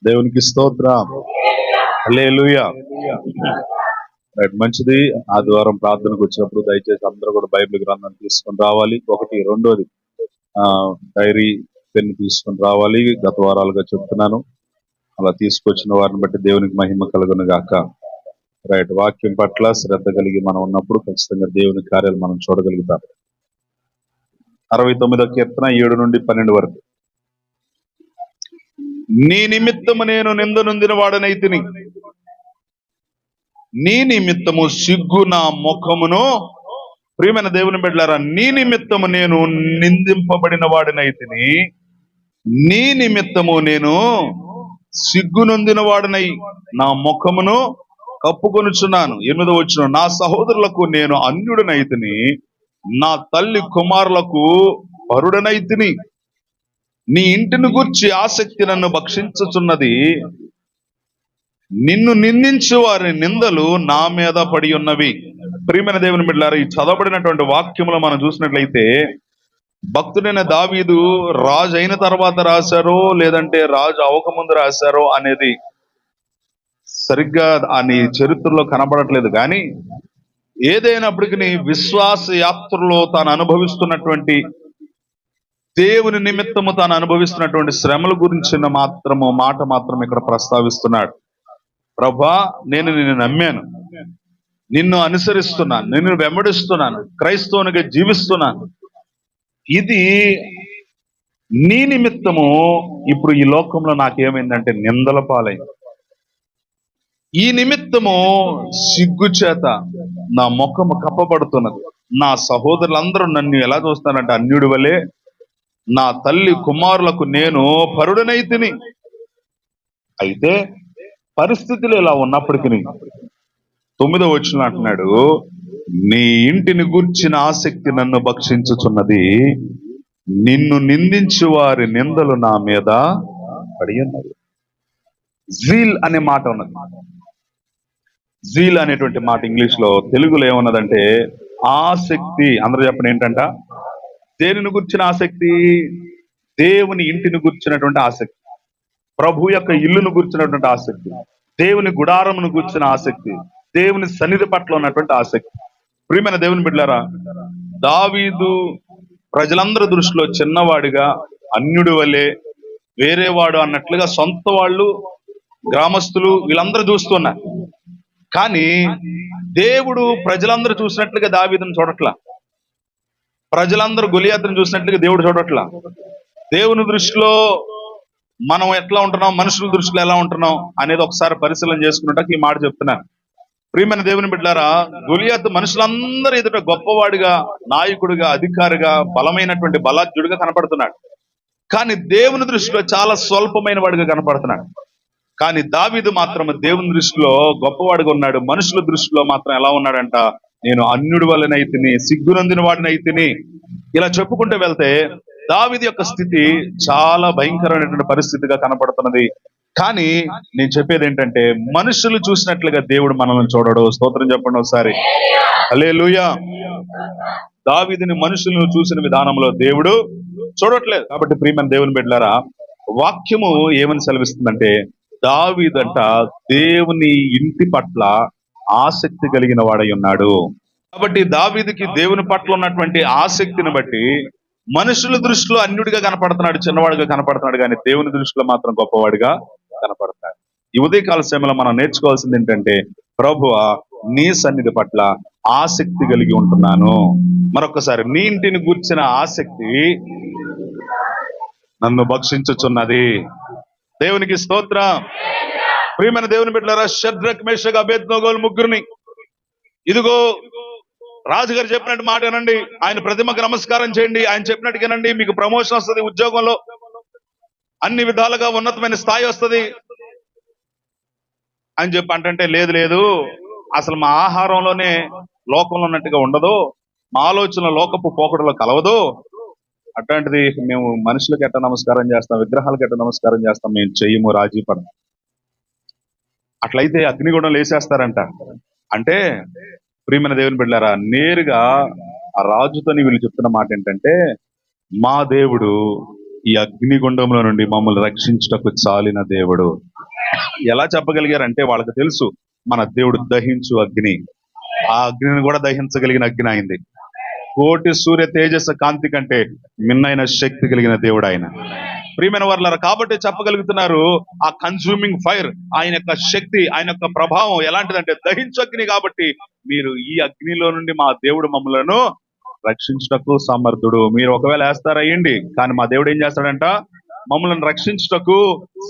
దేవునికి స్తోత్రం. హల్లెలూయా. రైట్, మంచిది. ఆదివారం ప్రార్థనకు వచ్చినప్పుడు దయచేసి అందరూ కూడా బైబిల్ గ్రంథం తీసుకొని రావాలి. ఒకటి, రెండోది డైరీ పెన్ తీసుకొని రావాలి. గత వారాలుగా చెప్తున్నాను. అలా తీసుకొచ్చిన వారిని బట్టి దేవునికి మహిమ కలుగును గాక. రైట్, వాక్యం పట్ల శ్రద్ధ కలిగి మనం ఉన్నప్పుడు ఖచ్చితంగా దేవుని కార్యాలు మనం చూడగలుగుతాం. 69వ కీర్తన 7 నుండి 12 వరకు. నీ నిమిత్తము నేను నిందనొందిన వాడనైతిని, నీ నిమిత్తము సిగ్గు నా ముఖమును. ప్రియమైన దేవుని బిడ్డలారా, నీ నిమిత్తము నేను నిందింపబడిన వాడినైతిని, నీ నిమిత్తము నేను సిగ్గునొందిన వాడినై నా ముఖమును కప్పుకొనుచున్నాను. 8వ వచనం, నా సహోదరులకు నేను అన్యుడనైతిని, నా తల్లి కుమారులకు పరుడనైతిని. నీ ఇంటిని గూర్చి ఆసక్తి నన్ను భక్షించుచున్నది, నిన్ను నిందించు వారి నిందలు నా మీద పడి ఉన్నవి. ప్రియమైన దేవుని బిడ్డలారా, ఈ చదవబడినటువంటి వాక్యములో మనం చూసినట్లయితే భక్తుడైన దావీదు రాజు అయిన తర్వాత రాశారో లేదంటే రాజు అవకముందు రాశారో అనేది సరిగ్గా అని చరిత్రలో కనబడట్లేదు. కానీ ఏదైనప్పటికీ విశ్వాస యాత్రలో తాను అనుభవిస్తున్నటువంటి దేవుని నిమిత్తము తాను అనుభవిస్తున్నటువంటి శ్రమల గురించిన మాట మాత్రం ఇక్కడ ప్రస్తావిస్తున్నాడు. ప్రభా, నేను నిన్ను నమ్మాను, నిన్ను అనుసరిస్తున్నాను, నిన్ను వెంబడిస్తున్నాను, క్రైస్తవునిగా జీవిస్తున్నాను. ఇది నీ నిమిత్తము ఇప్పుడు ఈ లోకంలో నాకేమైందంటే నిందల పాలైంది. ఈ నిమిత్తము సిగ్గు చేత నా ముఖము కప్పబడుతున్నది. నా సహోదరులందరూ నన్ను ఎలా చూస్తానంటే అన్యుడి వలె, నా తల్లి కుమారులకు నేను పరుడనైతిని. అయితే పరిస్థితులు ఇలా ఉన్నప్పటికీ 9వ వచనం అంటున్నాడు, నీ ఇంటిని గూర్చిన ఆసక్తి నన్ను భక్షించుచున్నది, నిన్ను నిందించు వారి నిందలు నా మీద పడి ఉన్నది. జీల్ అనే మాట ఉన్నది. జీల్ అనేటువంటి మాట ఇంగ్లీష్ లో, తెలుగులో ఏమన్నదంటే ఆసక్తి. అందరూ చెప్పండి, ఏంటంట? దేనిని గుర్చిన ఆసక్తి? దేవుని ఇంటిని గుర్చినటువంటి ఆసక్తి, ప్రభు యొక్క ఇల్లును గుర్చినటువంటి ఆసక్తి, దేవుని గుడారమును గుర్చిన ఆసక్తి, దేవుని సన్నిధి పట్ల ఉన్నటువంటి ఆసక్తి. ప్రియమైన దేవుని బిడ్డలారా, దావీదు ప్రజలందరి దృష్టిలో చిన్నవాడిగా, అన్యుడి వలె, వేరేవాడు అన్నట్లుగా సొంత వాళ్ళు, గ్రామస్తులు వీళ్ళందరూ చూస్తున్నారు. కానీ దేవుడు ప్రజలందరూ చూసినట్లుగా దావీదును చూడట్లా. ప్రజలందరూ గొలియాతును చూసినట్లుగా దేవుడు చూడట్లా. దేవుని దృష్టిలో మనం ఎట్లా ఉంటున్నాం, మనుషుల దృష్టిలో ఎలా ఉంటున్నాం అనేది ఒకసారి పరిశీలన చేసుకున్నట్టు ఈ మాట చెప్తున్నాను. ప్రియమైన దేవుని బిడ్డలారా, గొలియాతు మనుషులందరూ ఎదుట గొప్పవాడిగా, నాయకుడిగా, అధికారిగా, బలమైనటువంటి బలాఢ్యుడిగా కనపడుతున్నాడు. కానీ దేవుని దృష్టిలో చాలా స్వల్పమైన వాడిగా కనపడుతున్నాడు. కానీ దావీదు మాత్రం దేవుని దృష్టిలో గొప్పవాడిగా ఉన్నాడు. మనుషుల దృష్టిలో మాత్రం ఎలా ఉన్నాడంట? నేను అన్యుడి వలనైతిని, సిగ్గునందిన వాడినైతిని. ఇలా చెప్పుకుంటూ వెళ్తే దావీదు యొక్క స్థితి చాలా భయంకరమైనటువంటి పరిస్థితిగా కనపడుతున్నది. కానీ నేను చెప్పేది ఏంటంటే, మనుషులు చూసినట్లుగా దేవుడు మనల్ని చూడడు. స్తోత్రం చెప్పండి ఒకసారి. హల్లెలూయా. దావీదుని మనుషులను చూసిన విధానంలో దేవుడు చూడట్లేదు. కాబట్టి ప్రియమైన దేవుని బిడ్డలారా, వాక్యము ఏమని సెలవిస్తుందంటే, దావీదంట దేవుని ఇంటి పట్ల ఆసక్తి కలిగిన వాడై ఉన్నాడు. కాబట్టి దావీదుకి దేవుని పట్ల ఉన్నటువంటి ఆసక్తిని బట్టి మనుషుల దృష్టిలో అన్యుడిగా కనపడుతున్నాడు, చిన్నవాడిగా కనపడుతున్నాడు. కానీ దేవుని దృష్టిలో మాత్రం గొప్పవాడిగా కనపడుతున్నాడు. ఈ ఉదయకాల సమయంలో మనం నేర్చుకోవాల్సింది ఏంటంటే, ప్రభువా, నీ సన్నిధి పట్ల ఆసక్తి కలిగి ఉంటున్నాను. మరొకసారి, నీ ఇంటిని గూర్చిన ఆసక్తి నన్ను భక్షించుచున్నది. దేవునికి స్తోత్రం. ప్రియమైన దేవుని బిడ్డలారా, షద్రక్, మేషక్, అబేద్నెగోలు ముగ్గురిని, ఇదిగో రాజుగారు చెప్పినట్టు మాట వినండి, ఆయన ప్రతిమకు నమస్కారం చేయండి, ఆయన చెప్పినట్టు వినండి, మీకు ప్రమోషన్ వస్తుంది, ఉద్యోగంలో అన్ని విధాలుగా ఉన్నతమైన స్థాయి వస్తుంది అని చెప్పి అంటే, లేదు లేదు, అసలు మా ఆహారంలోనే లోకంలో ఉన్నట్టుగా ఉండదు, మా ఆలోచన లోకపు పోకడలో కలవదు, అట్లాంటిది మేము మనుషులకు ఎట్ట నమస్కారం చేస్తాం, విగ్రహాలకు ఎట్ట నమస్కారం చేస్తాం, మేము చెయ్యము, రాజీ పడం. అట్లయితే అగ్నిగుండం లేసేస్తారంట. అంటే ప్రియమైన దేవుని బిడ్డలారా, నేరుగా ఆ రాజుతోని వీళ్ళు చెప్తున్న మాట ఏంటంటే, మా దేవుడు ఈ అగ్నిగుండంలో నుండి మమ్మల్ని రక్షించుటకు చాలిన దేవుడు. ఎలా చెప్పగలిగారంటే వాళ్ళకి తెలుసు మన దేవుడు దహించు అగ్ని. ఆ అగ్నిని కూడా దహించగలిగిన అగ్ని అయింది. కోటి సూర్య తేజస్సు కాంతి కంటే మిన్నైన శక్తి కలిగిన దేవుడు ఆయన. ప్రియమైన వారలారా, కాబట్టి చెప్పగలుగుతున్నారు ఆ కన్జ్యూమింగ్ ఫైర్, ఆయన యొక్క శక్తి, ఆయన యొక్క ప్రభావం ఎలాంటిదంటే దహించు అగ్ని. కాబట్టి మీరు ఈ అగ్నిలో నుండి మా దేవుడు మమ్మలను రక్షించుటకు సమర్థుడు. మీరు ఒకవేళ వేస్తారయ్యండి, కానీ మా దేవుడు ఏం చేస్తాడంట, మమ్మల్ని రక్షించుటకు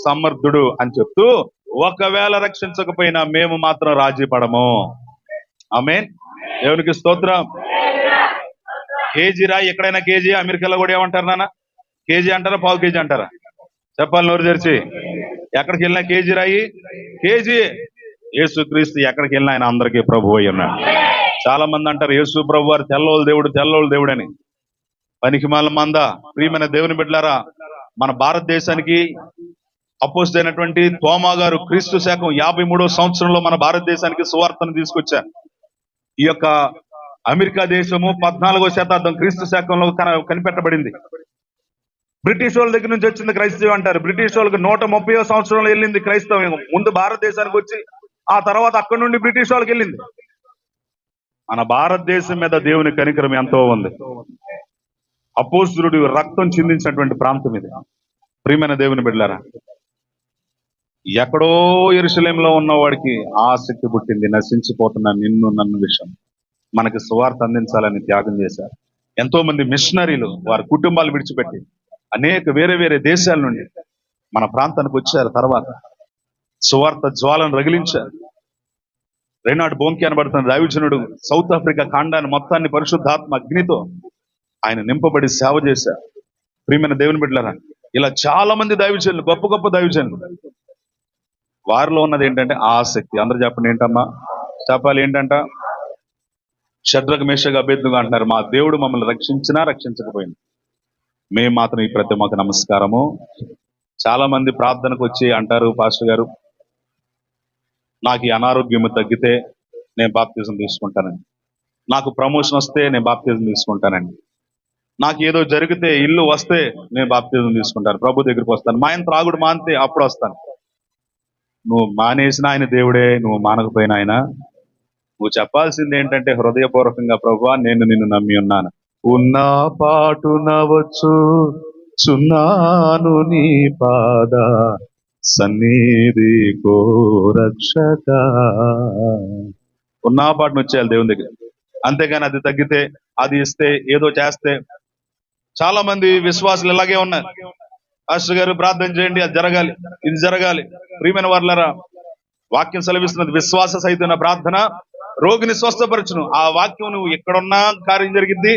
సమర్థుడు అని చెప్తూ, ఒకవేళ రక్షించకపోయినా మేము మాత్రం రాజీ పడము. ఆమేన్. దేవునికి స్తోత్రం. కేజీ రాయి ఎక్కడైనా కేజీ, అమెరికాలో కూడా ఏమంటారు నాన్న, కేజీ అంటారా పావు కేజీ అంటారా? చెప్పాలి నోరు తెరిచి. ఎక్కడికి వెళ్ళినా కేజీ రాయి కేజీ. యేసుక్రీస్తు ఎక్కడికి వెళ్ళినా ఆయన అందరికీ ప్రభు అయి ఉన్నాడు. చాలా మంది అంటారు యేసు ప్రభు వారు తెల్లోళ్ళు దేవుడు అని. పనికిమాల మంద. ప్రియమైన దేవుని బిడ్డలారా, మన భారతదేశానికి అపోస్తలుడైనటువంటి తోమా గారు క్రీస్తు శకం 53వ సంవత్సరంలో మన భారతదేశానికి సువార్తను తీసుకొచ్చారు. ఈ యొక్క అమెరికా దేశము 14వ శతాబ్దం క్రీస్తు శకంలో కనిపెట్టబడింది. బ్రిటిష్ వాళ్ళ దగ్గర నుంచి వచ్చింది క్రైస్తవం అంటారు. బ్రిటిష్ వాళ్ళకి 130వ సంవత్సరంలో వెళ్ళింది క్రైస్తవం. ముందు భారతదేశానికి వచ్చి ఆ తర్వాత అక్కడి నుండి బ్రిటిష్ వాళ్ళకి వెళ్ళింది. మన భారతదేశం మీద దేవుని కనికరం ఎంతో ఉంది. అపోస్తలుడు రక్తం చిందించినటువంటి ప్రాంతం ఇది. ప్రియమైన దేవుని బిడ్డలారా, ఎక్కడో యెరూషలేములో ఉన్నవాడికి ఆసక్తి పుట్టింది, నశించిపోతున్న నిన్ను నన్ను విషయం మనకి సువార్త అందించాలని త్యాగం చేశారు. ఎంతో మంది మిషనరీలు వారి కుటుంబాలు విడిచిపెట్టి అనేక వేరే వేరే దేశాల నుండి మన ప్రాంతానికి వచ్చారు. తర్వాత సువార్త జ్వాలను రగిలించారు. రైనార్డ్ బోంకే అనబడుతున్న దైవజనుడు సౌత్ ఆఫ్రికా ఖండాన్ని మొత్తాన్ని పరిశుద్ధాత్మ అగ్నితో ఆయన నింపబడి సేవ చేశారు. ప్రియమైన దేవుని బిడ్డలారా, ఇలా చాలా మంది దైవజనులు, గొప్ప గొప్ప దైవజనులు, వారిలో ఉన్నది ఏంటంటే ఆసక్తి. అందరూ చెప్పండి ఏంటమ్మా, చెప్పాలి ఏంటంట. షద్రక్ మేషక్ అబేద్నెగో అంటున్నారు, మా దేవుడు మమ్మల్ని రక్షించినా రక్షించకపోయింది మేము మాత్రం ఈ ప్రతిమకు నమస్కారము. చాలా మంది ప్రార్థనకు వచ్చి అంటారు, పాస్టర్ గారు నాకు ఈ అనారోగ్యం తగ్గితే నేను బాప్తిజం తీసుకుంటానండి, నాకు ప్రమోషన్ వస్తే నేను బాప్తిజం తీసుకుంటానండి, నాకు ఏదో జరిగితే ఇల్లు వస్తే నేను బాప్తిజం తీసుకుంటాను, ప్రభు దగ్గరికి వస్తాను, మా ఆయన త్రాగుడు మానితే అప్పుడు వస్తాను. నువ్వు మానేసిన ఆయన దేవుడే, నువ్వు మానకపోయిన ఆయన. నువ్వు చెప్పాల్సింది ఏంటంటే హృదయపూర్వకంగా, ప్రభువా నేను నిన్ను నమ్మి ఉన్నాను, ఉన్న పాటున వచ్చు చున్నాను నీ పాద సన్నిధి కో రక్షక. ఉన్న పాటును వచ్చేయాలి దేవుని దగ్గర. అంతేగాని అది తగ్గితే, అది ఇస్తే, ఏదో చేస్తే. చాలా మంది విశ్వాసులు ఇలాగే ఉన్నారు. పాస్టర్ గారు ప్రార్థన చేయండి, అది జరగాలి, ఇది జరగాలి. ప్రియమైన వారలారా, వాక్యం సెలవిస్తున్నది విశ్వాస సహితమైన ప్రార్థన రోగిని స్వస్థపరచును. ఆ వాక్యం నువ్వు ఎక్కడున్నా కార్యం జరిగిద్ది,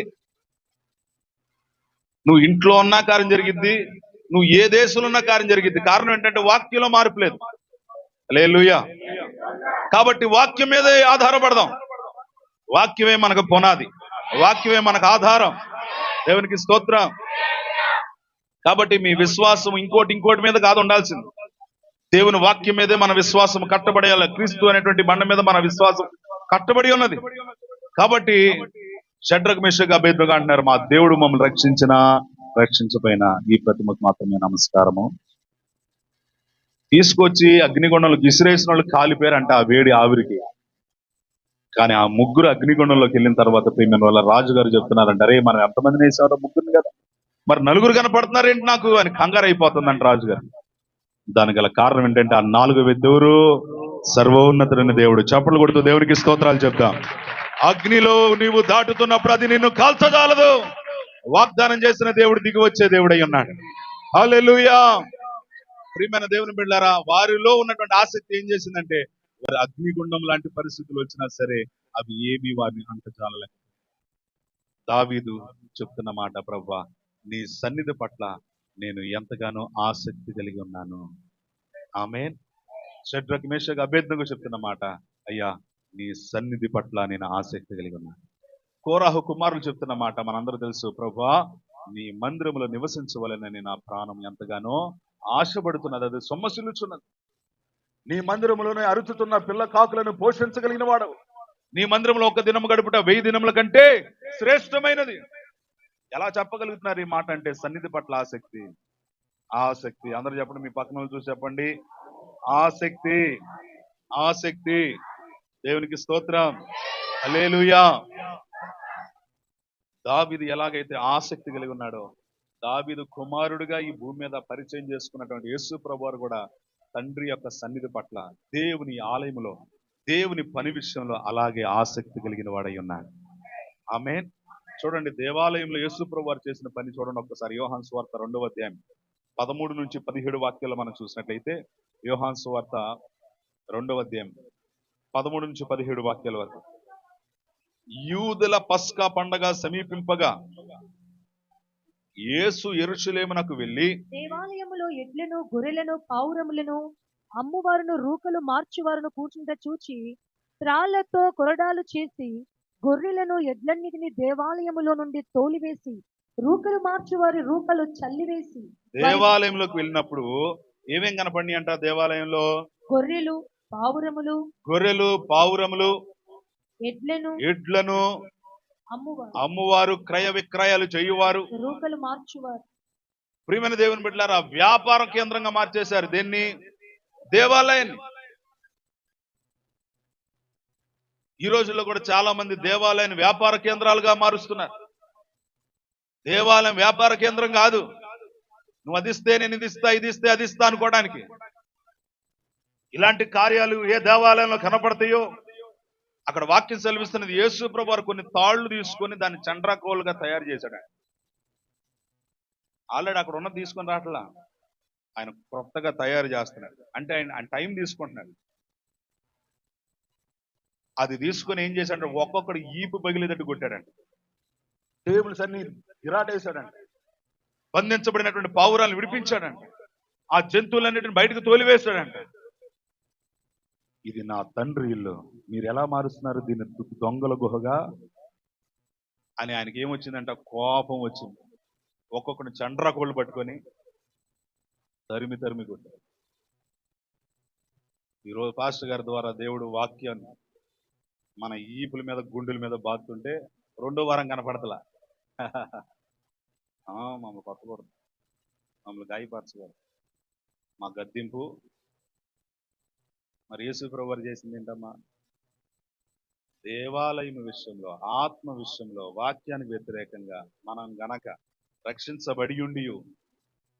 నువ్వు ఇంట్లో ఉన్నా కార్యం జరిగిద్ది, నువ్వు ఏ దేశంలో ఉన్నా కార్యం జరిగిద్ది. కారణం ఏంటంటే వాక్యంలో మార్పు లేదు. హల్లెలూయా. కాబట్టి వాక్యం మీదే ఆధారపడదాం. వాక్యమే మనకు పునాది, వాక్యమే మనకు ఆధారం. దేవునికి స్తోత్రం. కాబట్టి మీ విశ్వాసం ఇంకోటి మీద కాదు ఉండాల్సింది, దేవుని వాక్యం మీదే మన విశ్వాసం కట్టబడేయాలి. క్రీస్తు అనేటువంటి బండ మీద మన విశ్వాసం కట్టబడి ఉన్నది. కాబట్టి షడ్రక్ మేషక్ అబేద్నెగో అంటున్నారు, మా దేవుడు మమ్మల్ని రక్షించినా రక్షించపోయినా ఈ ప్రతిమకు మాత్రమే నమస్కారము. తీసుకొచ్చి అగ్నిగుండంలోకి విసిరేసిన వాళ్ళు కాలిపోయారంట ఆ వేడి ఆవిరికి. కానీ ఆ ముగ్గురు అగ్నిగుండంలోకి వెళ్ళిన తర్వాత ప్రియమైన వాళ్ళ రాజుగారు చెప్తున్నారంట, అరే మనం ఎంతమందిని వేసారో ముగ్గురిని కదా, మరి నలుగురు కనపడుతున్నారు ఏంటి నాకు అని కంగారు అయిపోతుందంట రాజుగారు. దానికి గల కారణం ఏంటంటే ఆ 4 వ్యక్తులు సర్వోన్నతుడైన దేవుడు. చప్పట్లు కొడుతూ దేవునికి స్తోత్రాలు చెప్తాం. అగ్నిలో నీవు దాటుతున్నప్పుడు అది నిన్ను కాల్చజాలదు. వాగ్దానం చేసిన దేవుడు దిగి వచ్చే దేవుడై ఉన్నాడు. హల్లెలూయా. ప్రియమైన దేవుని బిడ్డలారా, వారిలో ఉన్నటువంటి ఆసక్తి ఏం చేసిందంటే, వారి అగ్నిగుండం లాంటి పరిస్థితులు వచ్చినా సరే అవి ఏమీ వారిని అంటజాలలేదు. దావీదు చెప్తున్న మాట, ప్రభువా నీ సన్నిధి పట్ల నేను ఎంతగానో ఆసక్తి కలిగి ఉన్నాను. ఆమేన్. షడ్రక్ మేషక్ అబేద్నెగో చెప్తున్న మాట, అయ్యా నీ సన్నిధి పట్ల నేను ఆసక్తి కలిగి ఉన్నాను. కోరాహు కుమారులు చెప్తున్న మాట మనందరూ తెలుసు, ప్రభువా నీ మందిరములో నివసించవలెనని నా ప్రాణం ఎంతగానో ఆశపడుతున్నది, అది సొమ్మసిల్లుచున్నది. నీ మందిరములోనే అరుచుతున్న పిల్ల కాకులను పోషించగలిగిన వాడవు. నీ మందిరంలో 1 దినము గడుపుట 1000 దినముల కంటే శ్రేష్టమైనది. ఎలా చెప్పగలుగుతున్నారు ఈ మాట అంటే, సన్నిధి పట్ల ఆసక్తి. అందరూ చెప్పండి, మీ పక్కన చూసి చెప్పండి, ఆసక్తి, ఆసక్తి. దేవునికి స్తోత్రం. హల్లెలూయా. దావీదు ఎలాగైతే ఆసక్తి కలిగి ఉన్నాడో, దావీదు కుమారుడిగా ఈ భూమి మీద పరిచయం చేసుకున్నటువంటి యేసు ప్రభువారు కూడా తండ్రి యొక్క సన్నిధి పట్ల, దేవుని ఆలయంలో, దేవుని పని విషయంలో అలాగే ఆసక్తి కలిగిన వాడై ఉన్నాడు. ఆమేన్. చూడండి, దేవాలయంలో యేసు ప్రభువారు చేసిన పని చూడండి ఒక్కసారి. యోహాను సువార్త 2వ అధ్యాయం 13 నుంచి 17 వాక్యాలు మనం చూసినట్లయితే, యోహాను సువార్త 2వ అధ్యాయం 13 నుంచి 17 వాక్యాల వరకు. యూదుల పస్కా పండగ సమీపింపగా యేసు యెరూషలేమునకు వెళ్ళి దేవాలయములో ఎడ్లను గొర్రెలను పావురములను అమ్మువారును రూకలు మార్చువారును కూర్చుంట చూచి త్రాళ్లతో కొరడాలు చేసి గొర్రెలను ఎడ్లన్నిటిని దేవాలయములో నుండి తోలివేసి రూకలు మార్చువారి రూకలు చల్లివేసి దేవాలయంలోకి వెళ్ళినప్పుడు ఏమేం కనపడి అంట? దేవాలయంలో గొర్రెలు పావురములు గొర్రెలు, పావురములు, ఎడ్లను అమ్మువారు, క్రయ విక్రయాలు చేయువారు, రూకలు మార్చువారు. ప్రియమైన దేవుని బిడ్డలారా, వ్యాపార కేంద్రంగా మార్చేశారు దేన్ని? దేవాలయాన్ని. ఈ రోజుల్లో కూడా చాలా మంది దేవాలయాన్ని వ్యాపార కేంద్రాలుగా మారుస్తున్నారు. దేవాలయం వ్యాపార కేంద్రం కాదు. నువ్వు అది ఇస్తే నేను ఇది ఇస్తా, ఇది ఇస్తే అది ఇస్తా అనుకోవడానికి. ఇలాంటి కార్యాలు ఏ దేవాలయంలో కనపడతాయో అక్కడ వాక్యం సెలవిస్తున్నది, యేసు ప్రభువారు కొన్ని తాళ్లు తీసుకొని దాన్ని చండ్రాకోలుగా తయారు చేశాడు. ఆల్రెడీ అక్కడ ఉన్నది తీసుకొని రావట్లా, ఆయన కొత్తగా తయారు చేస్తున్నాడు. అంటే ఆయన టైం తీసుకుంటున్నాడు. అది తీసుకొని ఏం చేశాడంటే ఒక్కొక్కడు ఈపు పగిలేటట్టు కొట్టాడంట. టేబుల్స్ అన్ని గిరాటేశాడంట. బంధించబడినటువంటి పావురాలను విడిపించాడంట. ఆ జంతువులన్నిటిని బయటకు తోలివేశాడంట. ఇది నా తండ్రి ఇల్లు, మీరు ఎలా మారుస్తున్నారు దీన్ని దొంగల గుహగా అని ఆయనకి ఏమొచ్చిందంట? కోపం వచ్చింది. ఒక్కొక్కడిని చండ్రాకోళ్ళు పట్టుకొని తరిమి తరిమి కొట్టారు. ఈరోజు పాస్టర్ గారి ద్వారా దేవుడు వాక్యాన్ని మన ఈపుల మీద, గుండెల మీద బాదుతుంటే 2వ వారం కనపడతలా. మమ్మల్ని కొట్టకూడదు, మమ్మల్ని గాయపరచకూడదు, మా గద్దింపు. మరి యేసు ప్రభువారు చేసింది ఏంటమ్మా? దేవాలయం విషయంలో, ఆత్మ విషయంలో, వాక్యానికి వ్యతిరేకంగా మనం గనక రక్షించబడి ఉండి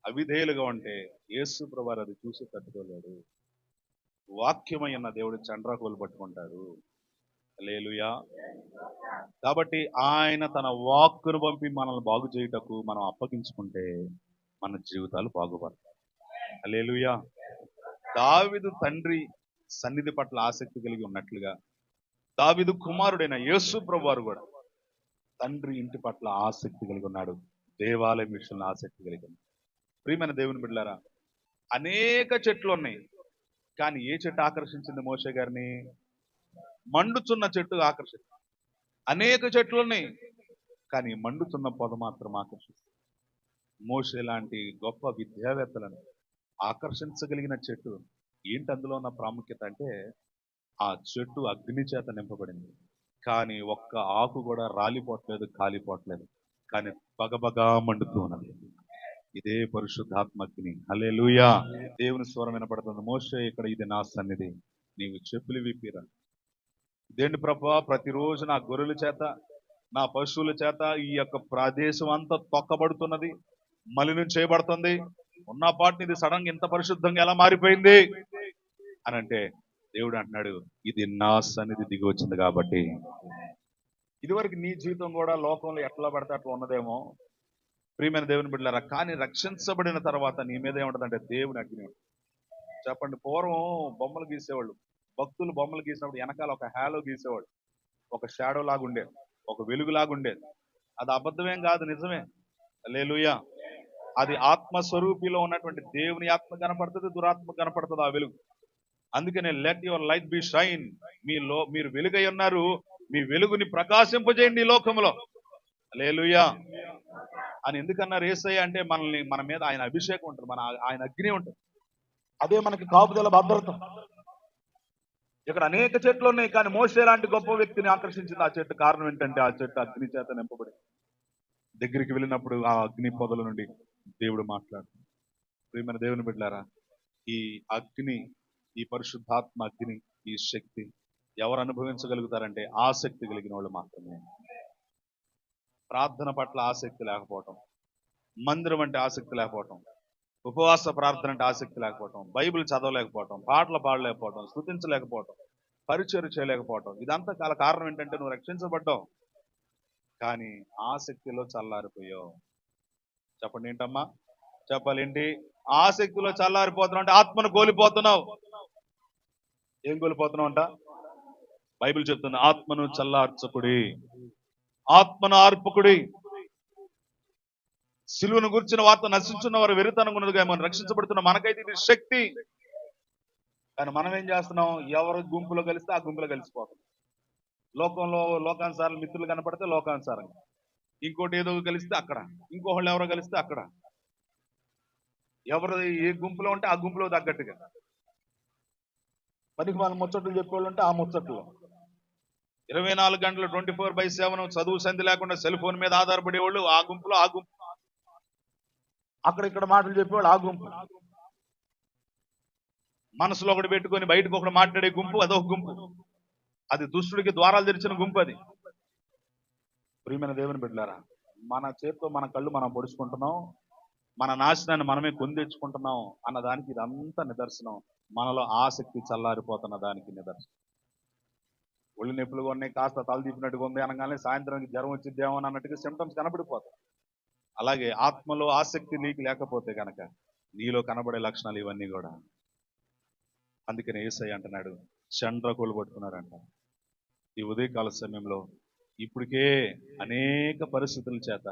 అవిధేయులుగా ఉంటే యేసు ప్రభువారు అది చూసి తట్టుకోలేడు. వాక్యమైన దేవుడు చండ్రాకోలు పట్టుకుంటాడు. హల్లెలూయా. కాబట్టి ఆయన తన వాక్కును పంపి మనల్ని బాగు చేయుటకు మనం అప్పగించుకుంటే మన జీవితాలు బాగుపడతాయి. హల్లెలూయా. దావీదు తండ్రి సన్నిధి పట్ల ఆసక్తి కలిగి ఉన్నట్లుగా దావీదు కుమారుడైన యేసు ప్రభువారు కూడా తండ్రి ఇంటి పట్ల ఆసక్తి కలిగి ఉన్నాడు. దేవాలయం విషయంలో ఆసక్తి కలిగి ఉన్నాడు. ప్రియమైన దేవుని బిడ్డలారా, అనేక చెట్లు ఉన్నాయి, కానీ ఏ చెట్టు ఆకర్షించింది మోషే గారిని? మండుచున్న చెట్టు ఆకర్షించింది. అనేక చెట్లు ఉన్నాయి, కానీ మండుచున్న పొద మాత్రం ఆకర్షిస్తుంది. మోషే లాంటి గొప్ప విద్యావేత్తలను ఆకర్షించగలిగిన చెట్టు ఏంటి? అందులో ఉన్న ప్రాముఖ్యత అంటే ఆ చెట్టు అగ్ని చేత నింపబడింది, కానీ ఒక్క ఆకు కూడా రాలిపోవట్లేదు, కాలిపోవట్లేదు, కానీ బగబగా మండుతూ ఉన్నది. ఇదే పరిశుద్ధాత్మ అగ్ని. హల్లెలూయా. దేవుని స్వరం వినపడుతుంది. మోషే, ఇక్కడ ఇది నా సన్నిధి, నీవు చెప్పులు విప్పిరా. ఇదేంటి ప్రభువా, ప్రతిరోజు నా గొర్రెల చేత, నా పశువుల చేత ఈ యొక్క ప్రదేశం అంతా తొక్కబడుతున్నది, మలినం చేయబడుతుంది, ఉన్న పాటిని ఇది సడన్ ఇంత పరిశుద్ధంగా ఎలా మారిపోయింది అని అంటే దేవుడు అంటున్నాడు, ఇది నా సన్నిధి దిగి వచ్చింది కాబట్టి. ఇదివరకు నీ జీవితం కూడా లోకంలో ఎట్లా పడితే అట్లా ఉన్నదేమో ప్రియమైన దేవుని బిడ్డలారా, కానీ రక్షించబడిన తర్వాత నీ మీద ఏముంటుందంటే దేవుని అగ్ని ఉంటుంది. చెప్పండి, పూర్వం బొమ్మలు గీసేవాళ్ళు, భక్తులు బొమ్మలు గీసినప్పుడు వెనకాల ఒక హ్యాలో గీసేవాడు, ఒక షాడో లాగా ఉండేది, ఒక వెలుగు లాగా ఉండేది. అది అబద్ధమేం కాదు, నిజమే. హల్లెలూయా. అది ఆత్మస్వరూపిలో ఉన్నటువంటి దేవుని ఆత్మ కనపడుతుంది, దురాత్మ కనపడుతుంది ఆ వెలుగు. అందుకనే let your light be shine. మీరు వెలుగై ఉన్నారు, మీ వెలుగుని ప్రకాశింపజేయండి ఈ లోకంలో. హల్లెలూయా అని ఎందుకన్నారు? యేసయ్య అంటే మన మీద ఆయన అభిషేకం ఉంటుంది, ఆయన అగ్ని ఉంటుంది, అదే మనకి కాపుదల, భద్రత. ఇక్కడ అనేక చెట్లు ఉన్నాయి, కానీ మోషే లాంటి గొప్ప వ్యక్తిని ఆకర్షించింది ఆ చెట్టు. కారణం ఏంటంటే ఆ చెట్టు అగ్ని చేత నింపబడి, దగ్గరికి వెళ్ళినప్పుడు ఆ అగ్ని పొదల నుండి దేవుడు మాట్లాడు. ప్రియమైన దేవుని బిడ్డలారా, ఈ అగ్ని ఈ పరిశుద్ధాత్మ అగ్ని, ఈ శక్తి ఎవరు అనుభవించగలుగుతారంటే ఆసక్తి కలిగిన వాళ్ళు మాత్రమే. ప్రార్థన పట్ల ఆసక్తి లేకపోవటం, మందిరం అంటే ఆసక్తి లేకపోవటం, ఉపవాస ప్రార్థన అంటే ఆసక్తి లేకపోవటం, బైబిల్ చదవలేకపోవటం, పాటలు పాడలేకపోవటం, స్తుతించలేకపోవటం, పరిచయం చేయలేకపోవటం, ఇదంతా చాలా కారణం ఏంటంటే నువ్వు రక్షించబడ్డావు కానీ ఆసక్తిలో చల్లారిపోయావు. చెప్పండి ఏంటమ్మా, చెప్పాలి ఏంటి? ఆసక్తిలో చల్లారిపోతున్నావు అంటే ఆత్మను కోల్పోతున్నావు. ఏం కోల్పోతున్నావు అంట? బైబిల్ చెప్తుంది ఆత్మను చల్లార్చకుడి, ఆత్మను ఆర్పకుడి. సిలువను గురించిన వార్త నశించున్న వారు వెరితనంగా ఉన్నదిగా మనం రక్షించబడుతున్న మనకైతే ఇది శక్తి. కానీ మనం ఏం చేస్తున్నాం? ఎవరు గుంపులో కలిస్తే ఆ గుంపులో కలిసిపోతాం. లోకంలో లోకానుసారం మిత్రులు కనపడితే లోకానుసారంగా, ఇంకోటి ఏదో కలిస్తే అక్కడ, ఇంకోళ్ళు ఎవరో కలిస్తే అక్కడ, ఎవరు ఏ గుంపులో ఉంటే ఆ గుంపులో తగ్గట్టుగా, పనికి మనం ముచ్చట్లు చెప్పేవాళ్ళు ఉంటే ఆ ముచ్చట్లు. 24 గంటలు 24/7 చదువు సంధి లేకుండా సెల్ ఫోన్ మీద ఆధారపడేవాళ్ళు ఆ గుంపులో, ఆ గుంపు అక్కడ ఇక్కడ మాటలు చెప్పేవాళ్ళు ఆ గుంపు, మనసులో ఒకటి పెట్టుకొని బయటకు ఒకటి మాట్లాడే గుంపు అదొక గుంపు. అది దుష్టుడికి ద్వారాలు తెరిచిన గుంపు అది. ప్రియమైన దేవుని బిడ్డలారా, మన చేతితో మన కళ్ళు మనం పొడుచుకుంటున్నాం, మన నాశనాన్ని మనమే కొని తెచ్చుకుంటున్నాం అన్న దానికి ఇదంతా నిదర్శనం. మనలో ఆసక్తి చల్లారిపోతున్న దానికి నిదర్శనం. ఒళ్ళు నొప్పులుగా ఉన్నాయి, కాస్త తల తీపినట్టుగా ఉంది అనగానే సాయంత్రానికి జ్వరం వచ్చిద్దేమో అన్నట్టుగా సిమ్టమ్స్ కనబడిపోతాయి. అలాగే ఆత్మలో ఆసక్తి నీకు లేకపోతే కనుక నీలో కనబడే లక్షణాలు ఇవన్నీ కూడా. అందుకని యేసయ్య అంటున్నాడు, చండ్రకోలు పట్టుకున్నారంట. ఈ ఉదయకాల సమయంలో ఇప్పటికే అనేక పరిస్థితుల చేత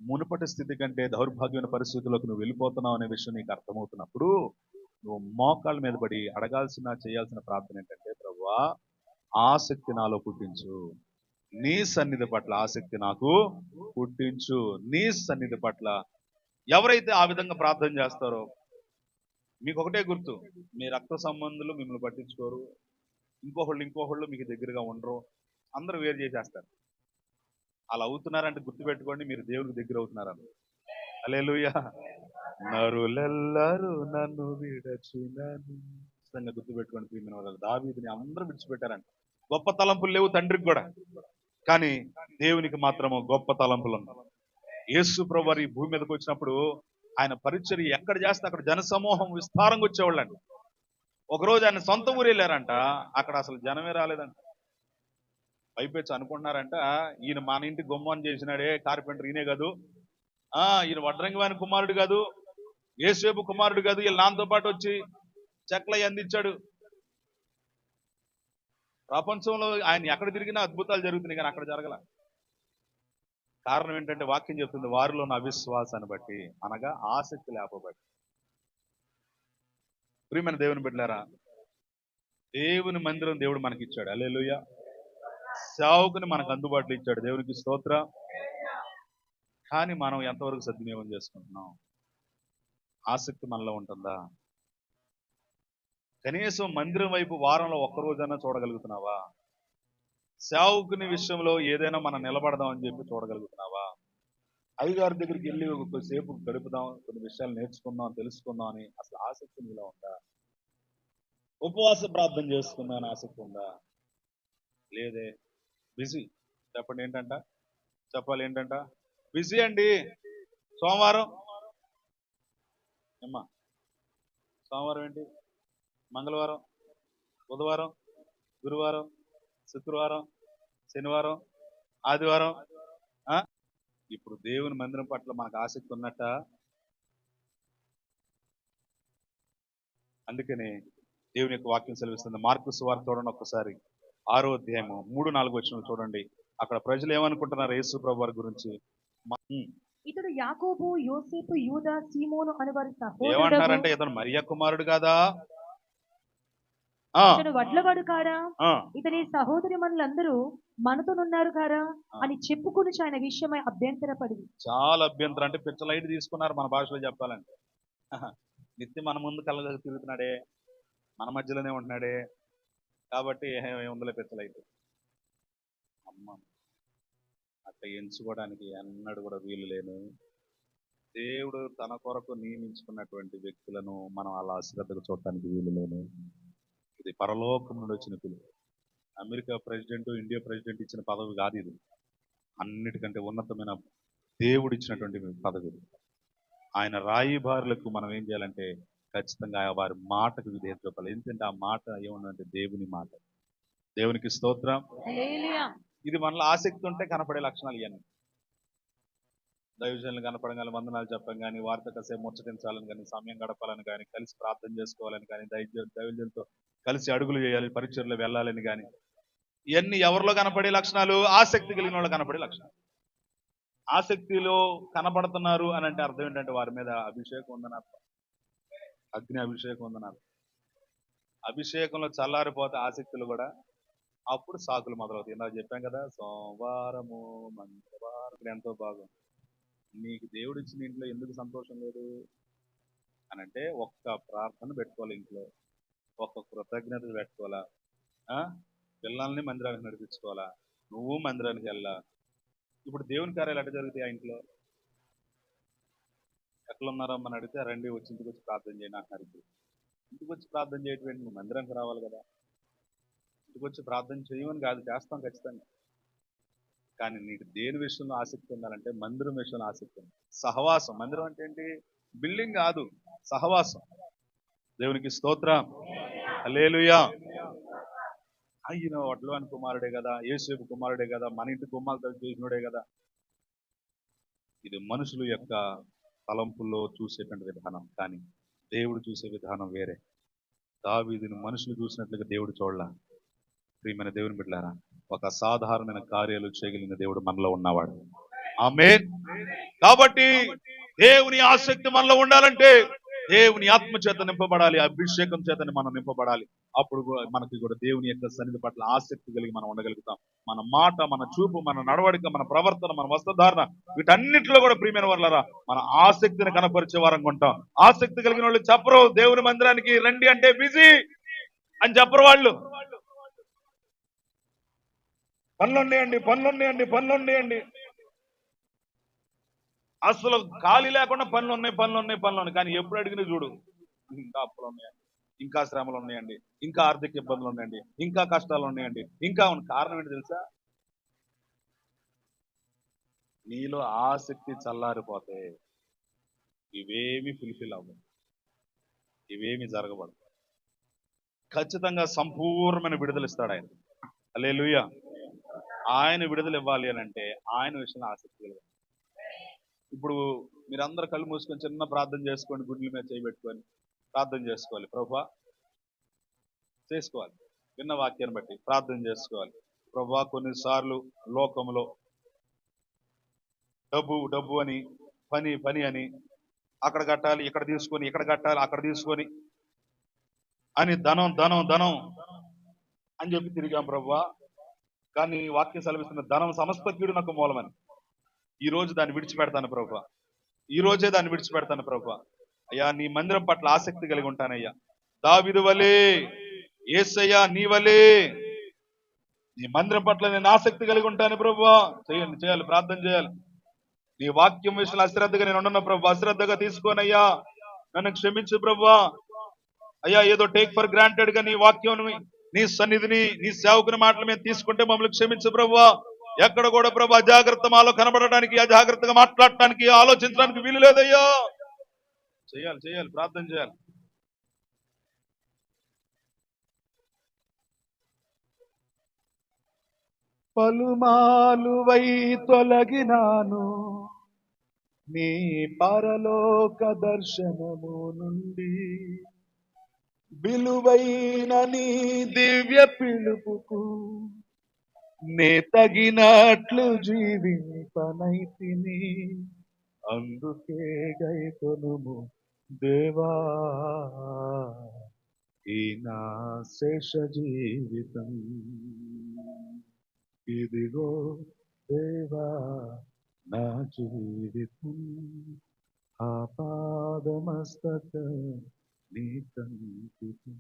మునుపటి స్థితి కంటే దౌర్భాగ్యమైన పరిస్థితుల్లోకి నువ్వు వెళ్ళిపోతున్నావు అనే విషయం నీకు అర్థమవుతున్నప్పుడు నువ్వు మోకాళ్ళ మీద పడి అడగాల్సిన, చేయాల్సిన ప్రార్థన ఏంటంటే, ప్రభువా ఆసక్తి నాలో పుట్టించు, నీ సన్నిధి పట్ల ఆసక్తి నాకు పుట్టించు. నీ సన్నిధి పట్ల ఎవరైతే ఆ విధంగా ప్రార్థన చేస్తారో మీకు ఒకటే గుర్తు, మీ రక్త సంబంధులు మిమ్మల్ని పట్టించుకోరు, ఇంకోహళ్ళు మీకు దగ్గరగా ఉండరు, అందరూ వేరు చేసేస్తారు. అలా అవుతున్నారంటే గుర్తుపెట్టుకోండి, మీరు దేవుడికి దగ్గర అవుతున్నారని. హల్లెలూయా. నరులెల్లరూ నన్ను విడచినను, గుర్తుపెట్టుకోండి ప్రియమైన వాళ్ళు. దావీదుని అందరూ విడిచిపెట్టారంట. గొప్ప తలంపులు లేవు తండ్రికి కూడా, కానీ దేవునికి మాత్రము గొప్ప తలంపులు ఉన్నాయి. యేసు ప్రభు వారు ఈ భూమి మీదకి వచ్చినప్పుడు ఆయన పరిచర్య ఎక్కడ చేస్తే అక్కడ జనసమూహం విస్తారంగా వచ్చేవాళ్ళండి. ఒకరోజు ఆయన సొంత ఊరు వెళ్ళారంట, అక్కడ అసలు జనమే రాలేదంట. పైపెచ్చి అనుకుంటున్నారంట, ఈయన మన ఇంటి గుమ్మం చేసినాడే కార్పెంటర్ ఈయనే కాదు, ఈయన వడ్రంగి వాని కుమారుడు కాదు, యేసేపు కుమారుడు కాదు, వీళ్ళు నాతో పాటు వచ్చి చెట్లయి అందించాడు. ప్రపంచంలో ఆయన ఎక్కడ తిరిగినా అద్భుతాలు జరుగుతున్నాయి, కానీ అక్కడ జరగల. కారణం ఏంటంటే వాక్యం చెప్తుంది, వారిలో ఉన్న అవిశ్వాసాన్ని బట్టి, అనగా ఆసక్తి లేపబట్టి. ప్రియమైన దేవుని బిడ్డలారా, దేవుని మందిరం దేవుడు మనకి ఇచ్చాడు. హల్లెలూయా. సేవకుని మనకు అందుబాటులో ఇచ్చాడు, దేవునికి స్తోత్రం. కానీ మనం ఎంతవరకు సద్వినియోగం చేసుకుంటున్నాం? ఆసక్తి మనలో ఉంటుందా? కనీసం మందిరం వైపు వారంలో ఒక్కరోజైనా చూడగలుగుతున్నావా? సేవకుని విషయంలో ఏదైనా మనం నిలబడదాం అని చెప్పి చూడగలుగుతున్నావా? అయ్యగారి దగ్గరికి వెళ్ళి కొద్దిసేపు గడుపుదాం, కొన్ని విషయాలు నేర్చుకుందాం, తెలుసుకుందాం అని అసలు ఆసక్తి నీలో ఉందా? ఉపవాస ప్రార్థన చేసుకుందాం అని ఆసక్తి ఉందా? లేదే. బిజీ. చెప్పండి ఏంటంట? చెప్పాలి ఏంటంట? బిజీ అండి. సోమవారం ఏమ్మా, సోమవారం ఏంటి, మంగళవారం, బుధవారం, గురువారం, శుక్రవారం, శనివారం, ఆదివారం. ఇప్పుడు దేవుని మందిరం పట్ల మనకు ఆసక్తి ఉన్నట్ట? అందుకని దేవుని యొక్క వాక్యం సెలవిస్తుంది. మార్కు సువార్త చూడండి ఒక్కసారి, 6వ అధ్యాయము 3-4 వచనం చూడండి. అక్కడ ప్రజలు ఏమనుకుంటున్నారు యేసు ప్రభు వారి గురించి? ఇతడు యాకోబు, యోసేపు, యూదా, సీమోను అను వారి సహోదరుడు. ఏమంటారంటే, ఇతను మరియ కుమారుడు కాదా? ఇతను వడ్లవాడు కారా? ఇతని సహోదరి మనులందరూ మనతోనున్నారు కారా అని చెప్పుకుని ఆయన విషయమై అభ్యంతరపడి. చాలా అభ్యంతరం అంటే పిచ్చలైట్ తీసుకున్నారు మన భాషలో చెప్పాలంటే. నిత్యం మన ముందు కళ్ళ తిరుగుతున్నాడే, మన మధ్యలోనే ఉంటున్నాడే, కాబట్టి ఏముందలే పిచ్చలైట్. అమ్మ, అట్లా ఎంచుకోవడానికి ఎన్నడూ కూడా వీలు లేను. దేవుడు తన కొరకు నియమించుకున్నటువంటి వ్యక్తులను మనం అలా అశ్రద్ధగా చూడటానికి వీలు లేను. ఇది పరలోకం నుండి వచ్చిన పిలుపు. అమెరికా ప్రెసిడెంట్, ఇండియా ప్రెసిడెంట్ ఇచ్చిన పదవి కాదు ఇది. అన్నిటికంటే ఉన్నతమైన దేవుడు ఇచ్చినటువంటి పదవి ఇది. ఆయన రాయిబారులకు మనం ఏం చేయాలంటే ఖచ్చితంగా వారి మాటకు విధేయత చూపాలి. ఎందుకంటే ఆ మాట ఏమన్నంటే దేవుని మాట. దేవునికి స్తోత్రం. హల్లెలూయా. ఇది మనలో ఆసక్తి ఉంటే కనపడే లక్షణాలు ఇవన్నీ. దైవజనులు కనపడగానే వందనాలు చెప్పడం కానీ, వారితో కాసేపు ముచ్చటించాలని కానీ, సమయం గడపాలని కానీ, కలిసి ప్రార్థన చేసుకోవాలని కానీ, దైవజనులతో కలిసి అడుగులు చేయాలి, పరీక్షల్లో వెళ్ళాలని కానీ, ఇవన్నీ ఎవరిలో కనపడే లక్షణాలు? ఆసక్తి కలిగిన వాళ్ళు కనపడే లక్షణాలు. ఆసక్తిలో కనపడుతున్నారు అని అంటే అర్థం ఏంటంటే వారి మీద అభిషేకం ఉందని అర్థం. అగ్ని అభిషేకం ఉందని అర్థం. అభిషేకంలో చల్లారిపోతే ఆసక్తులు కూడా అప్పుడు సాకులు మొదలవుతాయి. ఇందాక చెప్పాం కదా, సోమవారము మంగళవారం ఎంతో బాగుంది. నీకు దేవుడు ఇచ్చిన ఇంట్లో ఎందుకు సంతోషం లేదు అని అంటే ఒక్క ప్రార్థన పెట్టుకోవాలి, ఇంట్లో ఒక్క కృతజ్ఞతలు పెట్టుకోవాలా, పిల్లల్ని మందిరానికి నడిపించుకోవాలా, నువ్వు మందిరానికి వెళ్ళా. ఇప్పుడు దేవుని కార్యాలు ఎట్లా జరుగుతాయి ఆ ఇంట్లో? ఎట్లా ఉన్నారమ్మని అడిగితే రండి వచ్చి ఇంటికి వచ్చి ప్రార్థన చేయండి అంటున్నారు. ఇంటికి వచ్చి ప్రార్థన చేయటం నువ్వు మందిరానికి రావాలి కదా. ఇంటికి వచ్చి ప్రార్థన చేయమని కాదు, చేస్తాం ఖచ్చితంగా. కానీ నీకు దేని విషయంలో ఆసక్తి ఉండాలంటే మందిరం విషయంలో ఆసక్తి ఉంది. సహవాసం. మందిరం అంటే ఏంటి? బిల్డింగ్ కాదు, సహవాసం. దేవునికి స్తోత్రం. హల్లెలూయా. ఈయన వడ్లవాని కుమారుడే కదా, యేసేపు కుమారుడే కదా, మన ఇంటి గుమ్మాలతో చేసినోడే కదా. ఇది మనుషుల యొక్క తలంపుల్లో చూసేటువంటి విధానం, కానీ దేవుడు చూసే విధానం వేరే. దావీదుని మనుషులు చూసినట్లుగా దేవుడు చూడలా. ప్రియమైన దేవుని బిడ్డలారా, ఒక సాధారణమైన కార్యాలు చేయగలిగిన దేవుడు మనలో ఉన్నవాడు. ఆమేన్. కాబట్టి దేవుని ఆసక్తి మనలో ఉండాలంటే దేవుని ఆత్మ చేత నింపబడాలి, అభిషేకం చేత మనం నింపబడాలి. అప్పుడు మనకి కూడా దేవుని యొక్క సన్నిధి పట్ల ఆసక్తి కలిగి మనం ఉండగలుగుతాం. మన మాట, మన చూపు, మన నడవడిక, మన ప్రవర్తన, మన వస్త్రధారణ, వీటన్నిటిలో కూడా ప్రియమైన వాళ్ళరా మన ఆసక్తిని కనపరిచే వారంగా ఉంటాం. ఆసక్తి కలిగిన వాళ్ళు చెప్పరు దేవుని మందిరానికి రండి అంటే బిజీ అని చెప్పరు. వాళ్ళు పనులున్నాయండి. అసలు ఖాళీ లేకుండా పనులు ఉన్నాయి. కానీ ఎప్పుడు అడిగినా చూడు, ఇంకా అప్పులు ఉన్నాయండి, ఇంకా శ్రమలు ఉన్నాయండి, ఇంకా ఆర్థిక ఇబ్బందులు ఉన్నాయండి, ఇంకా కష్టాలు ఉన్నాయండి, ఇంకా కారణం ఏంటి తెలుసా? నీలో ఆసక్తి చల్లారిపోతే ఇవేమి ఫుల్ఫిల్ అవ్వవు, ఇవేమి జరగబడవు. ఖచ్చితంగా సంపూర్ణమైన విడుదల ఇస్తాడు ఆయన. హల్లెలూయా. ఆయన విడుదల ఇవ్వాలి అని అంటే ఆయన విషయంలో ఆసక్తి కలగాలి. ఇప్పుడు మీరందరూ కళ్ళు మూసుకొని చిన్న ప్రార్థన చేసుకోండి, గుండెల మీద చేయబెట్టుకొని ప్రార్థన చేసుకోవాలి. ప్రభువా చేసుకోవాలి, విన్న వాక్యాన్ని బట్టి ప్రార్థన చేసుకోవాలి. ప్రభువా కొన్నిసార్లు లోకంలో డబ్బు అని, పని అని, అక్కడ కట్టాలి, ఇక్కడ తీసుకొని, ఇక్కడ కట్టాలి, అక్కడ తీసుకొని అని ధనం అని చెప్పి తిరిగాం ప్రభువా. కానీ వాక్యం సెలవిస్తున్న ధనం సమస్త కీడునకు మూలమని. ఈ రోజు దాన్ని విడిచిపెడతాను ప్రభువా, ఈ రోజే దాన్ని విడిచిపెడతాను ప్రభువా. అయ్యా నీ మందిరం పట్ల ఆసక్తి కలిగి ఉంటానయ్యా. దావీదు వలే, యేసయ్యా నీ వలే నీ మందిరం పట్ల నేను ఆసక్తి కలిగి ఉంటాను ప్రభువా. చేయాలి, ప్రార్థన చేయాలి. నీ వాక్యం విషయంలో అశ్రద్ధగా నేను ఉండను ప్రభు, అశ్రద్ధగా తీసుకోనయ్యా, నన్ను క్షమించు ప్రభువా. అయ్యా ఏదో టేక్ ఫర్ గ్రాంటెడ్ గా నీ వాక్యం, నీ సన్నిధిని, నీ సేవకుని మాటలు మేము తీసుకుంటే మమ్మల్ని క్షమించు ప్రభువా. ఎక్కడ కూడా ప్రభు అజాగ్రత్త మాలో కనబడటానికి, అజాగ్రత్తగా మాట్లాడటానికి, ఆలోచించడానికి వీలు లేదయ్యా. చేయాలి, ప్రార్థన చేయాలి. పలుమాలు వై తొలగినాను నీ పరలోక దర్శనము నుండి, విలువైన నీ దివ్య పిలుపుకు నే తగినట్లు జీవింపనైతిని, అందుకే గైకొనుము దేవా ఈ నా శేష జీవితం. ఇదిగో దేవా నా జీవితం, ఆపాదమస్తక నీ కంకితం.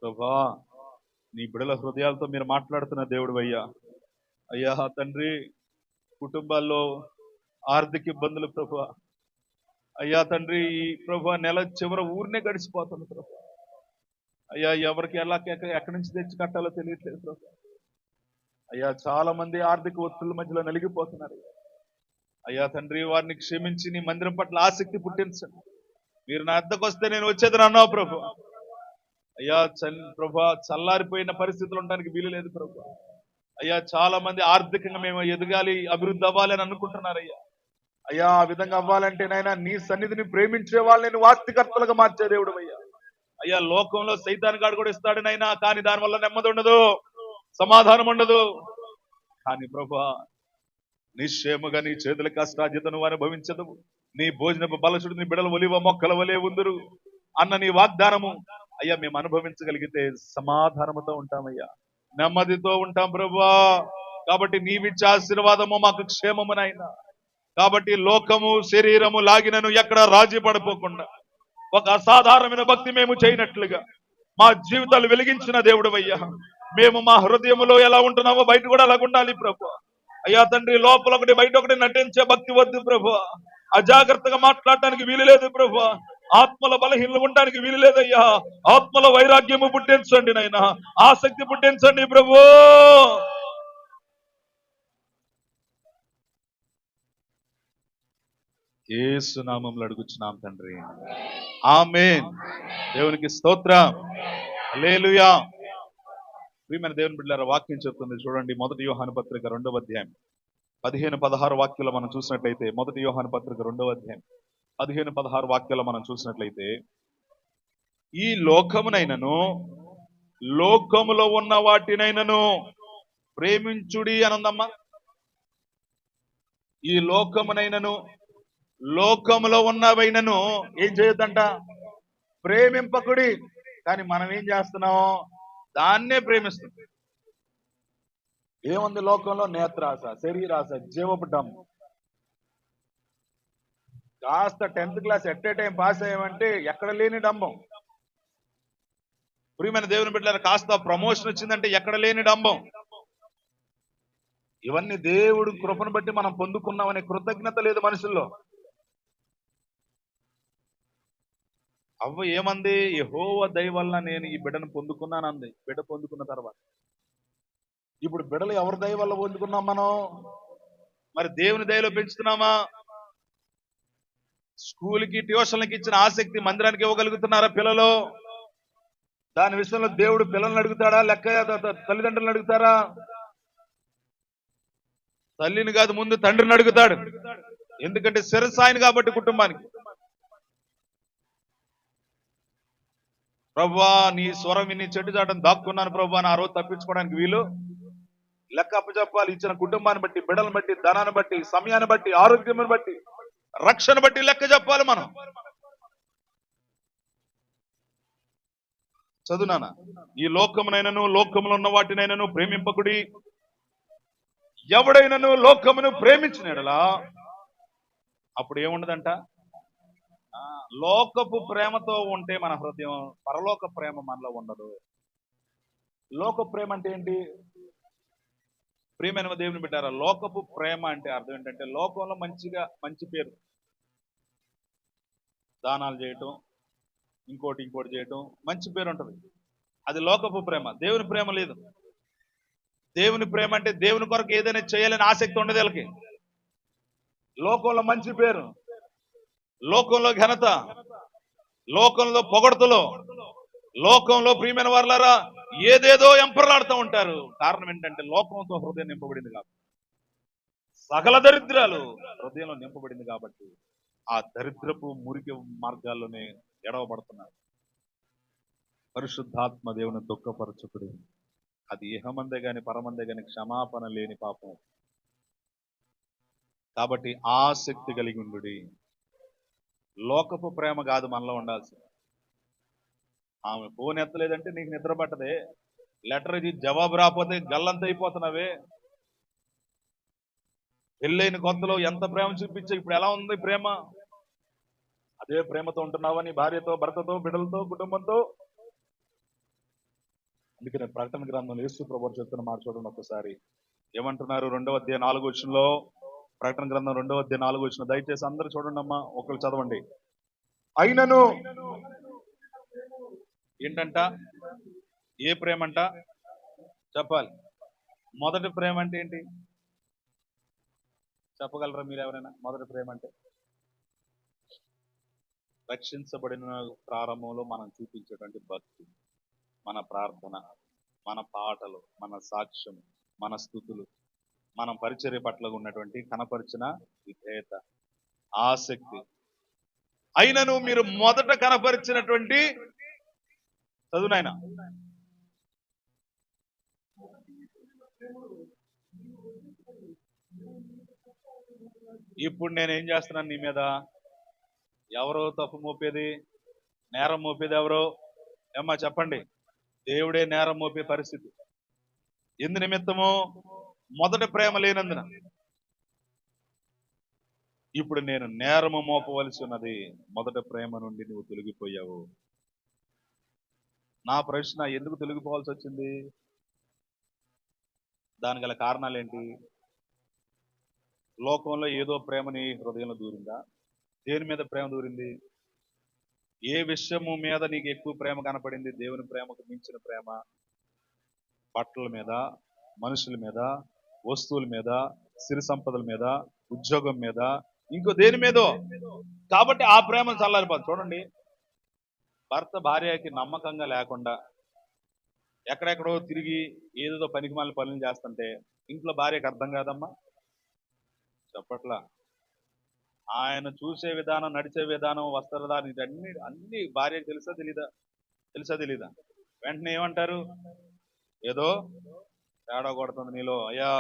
ప్రభా నీ బిడల హృదయాలతో మీరు మాట్లాడుతున్న దేవుడు అయ్యా తండ్రి, కుటుంబాల్లో ఆర్థిక ఇబ్బందులు ప్రభా, అయ్యా తండ్రి, ఈ ప్రభు నెల చివర ఊరినే గడిచిపోతుంది ప్రభు. అయ్యా ఎవరికి ఎలా ఎక్కడి నుంచి తెచ్చి కట్టాలో తెలియట్లేదు ప్రభు. అయ్యా చాలా మంది ఆర్థిక ఒత్తిళ్ల మధ్యలో నలిగిపోతున్నారు. అయ్యా తండ్రి, వారిని క్షమించి నీ మందిరం పట్ల ఆసక్తి పుట్టించండి. మీరు నా వద్దకు వస్తే నేను వచ్చేదని అన్నావు ప్రభు. అయ్యా ప్రభు, చల్లారిపోయిన పరిస్థితులు ఉండడానికి వీలు లేదు ప్రభు. అయ్యా చాలా మంది ఆర్థికంగా మేము ఎదగాలి, అభివృద్ధి అవ్వాలి అని అనుకుంటున్నారు అయ్యా. అయ్యా ఆ విధంగా అవ్వాలంటే నాయన నీ సన్నిధిని ప్రేమించే వాళ్ళని వాస్తికర్తలుగా మార్చే దేవుడు అయ్యా. అయ్యా లోకంలో సైతాన్ గాడు కూడా ఇస్తాడు నైనా, కానీ దానివల్ల నెమ్మది ఉండదు, సమాధానం ఉండదు. కానీ ప్రభా, నిశ్చయముగా నీ చేతుల కష్టార్జితను అనుభవించదు, నీ భోజనపు బలసుడు నీ బిడల ఒలివ మొక్కల వలె ఉందురు అన్న నీ వాగ్దానము అయ్యా మేము అనుభవించగలిగితే సమాధానముతో ఉంటామయ్యా, నెమ్మదితో ఉంటాం ప్రభా. కాబట్టి నీవిచ్చే ఆశీర్వాదము మాకు క్షేమమునైనా. కాబట్టి లోకము శరీరము లాగినను ఎక్కడ రాజీ పడిపోకుండా ఒక అసాధారణమైన భక్తి మేము చేయనట్లుగా మా జీవితాలు వెలిగించిన దేవుడు అయ్యా. మేము మా హృదయములో ఎలా ఉంటున్నామో బయట కూడా అలాగ ఉండాలి ప్రభు. అయ్యా తండ్రి, లోపల ఒకటి బయట ఒకటి నటించే భక్తి వద్దు ప్రభు. అజాగ్రత్తగా మాట్లాడటానికి వీలు లేదు ప్రభు. ఆత్మల బలహీనలు ఉండడానికి వీలు లేదయ్యా. ఆత్మల వైరాగ్యము పుట్టించండి నైనా, ఆసక్తి పుట్టించండి ప్రభు. యేసు నామములో అడుగుచున్నాం తండ్రి, ఆమేన్. దేవునికి స్తోత్రం, హల్లెలూయా. ప్రియమైన దేవుని బిడ్డలారా, వాక్యం చెప్తుంది చూడండి. 1 యోహాను పత్రిక 2వ అధ్యాయం 15-16 వాక్యాలు మనం చూసినట్లయితే, 1 యోహాను పత్రిక 2వ అధ్యాయం 15-16 వాక్యాలు మనం చూసినట్లయితే, ఈ లోకమునైనను లోకములో ఉన్న వాటినైనను ప్రేమించుడి అనుందమ్మా. ఈ లోకమునైనను లోకములో ఉన్నవైనను ఏం చేయొద్దంట, ప్రేమింపకుడి. కానీ మనం ఏం చేస్తున్నాం, దాన్నే ప్రేమిస్తుంది. ఏముంది లోకంలో? నేత్రాస, శరీరాస, జీవపు డమ్ము. కాస్త 10th class at a time pass అయ్యామంటే ఎక్కడ లేని డంబం. ప్రియమైన దేవుని బిడ్డలారా, కాస్త ప్రమోషన్ వచ్చిందంటే ఎక్కడ లేని డంబం. ఇవన్నీ దేవుడు కృపను బట్టి మనం పొందుకున్నామనే కృతజ్ఞత లేదు మనుషుల్లో. అవ్వ ఏమంది, యెహోవా దయ వల్ల నేను ఈ బిడ్డను పొందుకున్నానంది. బిడ్డ పొందుకున్న తర్వాత ఇప్పుడు బిడ్డలు ఎవరి దయ వల్ల పొందుకున్నాం మనం? మరి దేవుని దయలో పెంచుతున్నామా? స్కూల్కి ట్యూషన్లకి ఇచ్చిన ఆసక్తి మందిరానికి ఇవ్వగలుగుతున్నారా పిల్లలు? దాని విషయంలో దేవుడు పిల్లల్ని అడుగుతాడా, లెక్క తల్లిదండ్రులను అడుగుతారా? తల్లిని కాదు, ముందు తండ్రిని అడుగుతాడు. ఎందుకంటే శిరస్సు ఆయన కాబట్టి కుటుంబానికి. ప్రభువా, నీ స్వరం విని చెట్టు చాటను దాక్కున్నాను ప్రభువా అని ఆ రోజు తప్పించుకోవడానికి వీలు లెక్క అప్పచెప్పాలి. ఇచ్చిన కుటుంబాన్ని బట్టి, బిడ్డలను బట్టి, ధనాన్ని బట్టి, సమయాన్ని బట్టి, ఆరోగ్యాన్ని బట్టి, రక్షణ బట్టి లెక్క చెప్పాలి మనం. చదువునానా, ఈ లోకమునైనను లోకములో ఉన్న వాటినైనను ప్రేమింపకుడి. ఎవడైనను లోకమును ప్రేమించినడలా అప్పుడు ఏముండదంట, లోకపు ప్రేమతో ఉంటే మన హృదయం, పరలోక ప్రేమ మనలో ఉండదు. లోక ప్రేమ అంటే ఏంటి? ప్రియమైన దేవుని బిడ్డారా, లోకపు ప్రేమ అంటే అర్థం ఏంటంటే, లోకంలో మంచి పేరు, దానాలు చేయటం, ఇంకోటి చేయటం, మంచి పేరు ఉంటుంది. అది లోకపు ప్రేమ. దేవుని ప్రేమ లేదు. దేవుని ప్రేమ అంటే దేవుని కొరకు ఏదైనా చేయాలని ఆసక్తి ఉండదు వీళ్ళకి. లోకంలో మంచి పేరు, లోకంలో ఘనత, లోకంలో పొగడ్తలో, లోకంలో ప్రియమైన వారులారా ఏదేదో ఎంపర్లాడుతూ ఉంటారు. కారణం ఏంటంటే లోకంతో హృదయం నింపబడింది కాబట్టి, సకల దరిద్రాలు హృదయంలో నింపబడింది కాబట్టి ఆ దరిద్రపు మురికి మార్గాల్లోనే ఎడవబడుతున్నారు. పరిశుద్ధాత్మ దేవుని దుఃఖపరచుకుడు. అది ఇహమందే గాని పరమందే గాని క్షమాపణ లేని పాపం. కాబట్టి ఆసక్తి కలిగి ఉండుడి. లోకపు ప్రేమ కాదు మనలో ఉండాల్సి. ఆమె ఫోన్ ఎత్తలేదంటే నీకు నిద్ర పట్టదే, లెటర్ ఇది జవాబు రాకపోతే గల్లంత అయిపోతున్నావే. పెళ్ళైన కొత్తలో ఎంత ప్రేమ చూపించా, ఇప్పుడు ఎలా ఉంది ప్రేమ? అదే ప్రేమతో ఉంటున్నావా నీ భార్యతో, భర్తతో, బిడ్డలతో, కుటుంబంతో? అందుకనే ప్రకటన గ్రంథంలో యేసు ప్రభువు చెప్తున్న మాట చూడండి ఒక్కసారి. ఏమంటున్నారు? 2వ అధ్యాయం 4వ వచనంలో, ప్రకటన గ్రంథం 2:4 దయచేసి అందరూ చూడండి అమ్మా, ఒకళ్ళు చదవండి. అయినను ఏంటంట? ఏ ప్రేమ అంట చెప్పాలి. మొదటి ప్రేమ అంటే ఏంటి చెప్పగలరా మీరు ఎవరైనా? మొదటి ప్రేమ అంటే రక్షించబడిన ప్రారంభంలో మనం చూపించేటువంటి భక్తి, మన ప్రార్థన, మన పాటలు, మన సాక్ష్యం, మన స్థుతులు, మనం పరిచర్య పట్ల ఉన్నటువంటి కనపరిచిన విధేయత, ఆసక్తి. అయినను మీరు మొదట కనపరిచినటువంటి చదువునైనా ఇప్పుడు నేనేం చేస్తున్నాను నీ మీద? ఎవరో తప్పు మోపేది, నేరం మోపేది ఎవరో? ఏమ్మా చెప్పండి. దేవుడే నేరం మోపే పరిస్థితి. ఎందు నిమిత్తము? మొదటి ప్రేమ లేనందున. ఇప్పుడు నేను నేరము మోపవలసి ఉన్నది. మొదటి ప్రేమ నుండి నువ్వు తొలగిపోయావు. నా ప్రశ్న, ఎందుకు తొలగిపోవాల్సి వచ్చింది? దానికి గల కారణాలు ఏంటి? లోకంలో ఏదో ప్రేమ నీ హృదయంలో దూరిందా? దేని మీద ప్రేమ దూరింది? ఏ విషయము మీద నీకు ఎక్కువ ప్రేమ కనపడింది? దేవుని ప్రేమకు మించిన ప్రేమ బట్టల మీద, మనుషుల మీద, వస్తువుల మీద, సిరి సంపదల మీద, ఉద్యోగం మీద, ఇంకో దేని మీదో. కాబట్టి ఆ ప్రేమ చల్లారిపోదు. చూడండి, భర్త భార్యకి నమ్మకంగా లేకుండా ఎక్కడెక్కడో తిరిగి ఏదేదో పనికిమాలిన పనులు చేస్తుంటే ఇంట్లో భార్యకు అర్థం కాదమ్మా? చెప్పట్లా. ఆయన చూసే విధానం, నడిచే విధానం, వస్త్రధారణ, ఇదన్నీ అన్ని భార్యకు తెలుసా తెలీదా? తెలుసా తెలీదా? వెంటనే ఏమంటారు? ఏదో తేడా కొడుతుంది నీలో. అయ్యా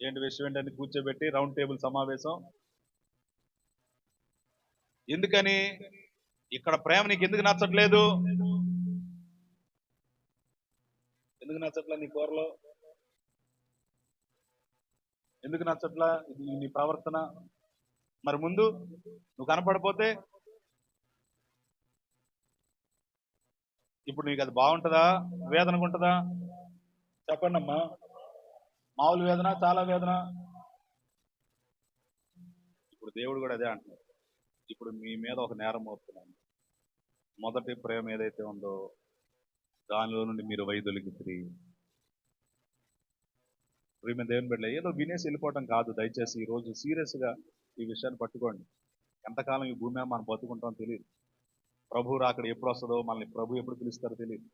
ఏంటి విషయం ఏంటని కూర్చోబెట్టి రౌండ్ టేబుల్ సమావేశం. ఎందుకని? ఇక్కడ ప్రేమ నీకు ఎందుకు నచ్చట్లేదు? ఎందుకు నచ్చట్లా? నీ కూరలో ఎందుకు నచ్చట్లా? ఇది నీ ప్రవర్తన. మరి ముందు నువ్వు కనపడిపోతే ఇప్పుడు నీకు అది బాగుంటుందా? వేదనగా ఉంటుందా? చెప్పండి అమ్మా. మామూలు వేదన, చాలా వేదన. ఇప్పుడు దేవుడు కూడా అదే అంటున్నాడు. ఇప్పుడు మీ మీద ఒక నేరం మోపుతున్నాను. మొదటి ప్రేమ ఏదైతే ఉందో దానిలో నుండి మీరు వైదొలిగిద్రి. ప్రేమ దేవుని బిడ్డలు ఏదో వినేసి వెళ్ళిపోవటం కాదు. దయచేసి ఈ రోజు సీరియస్ గా ఈ విషయాన్ని పట్టుకోండి. ఎంతకాలం ఈ భూమి మీద మనం బతుకుంటామో తెలియదు. ప్రభు రాకడ ఎప్పుడు వస్తుందో, మనల్ని ప్రభు ఎప్పుడు పిలుస్తారో తెలియదు.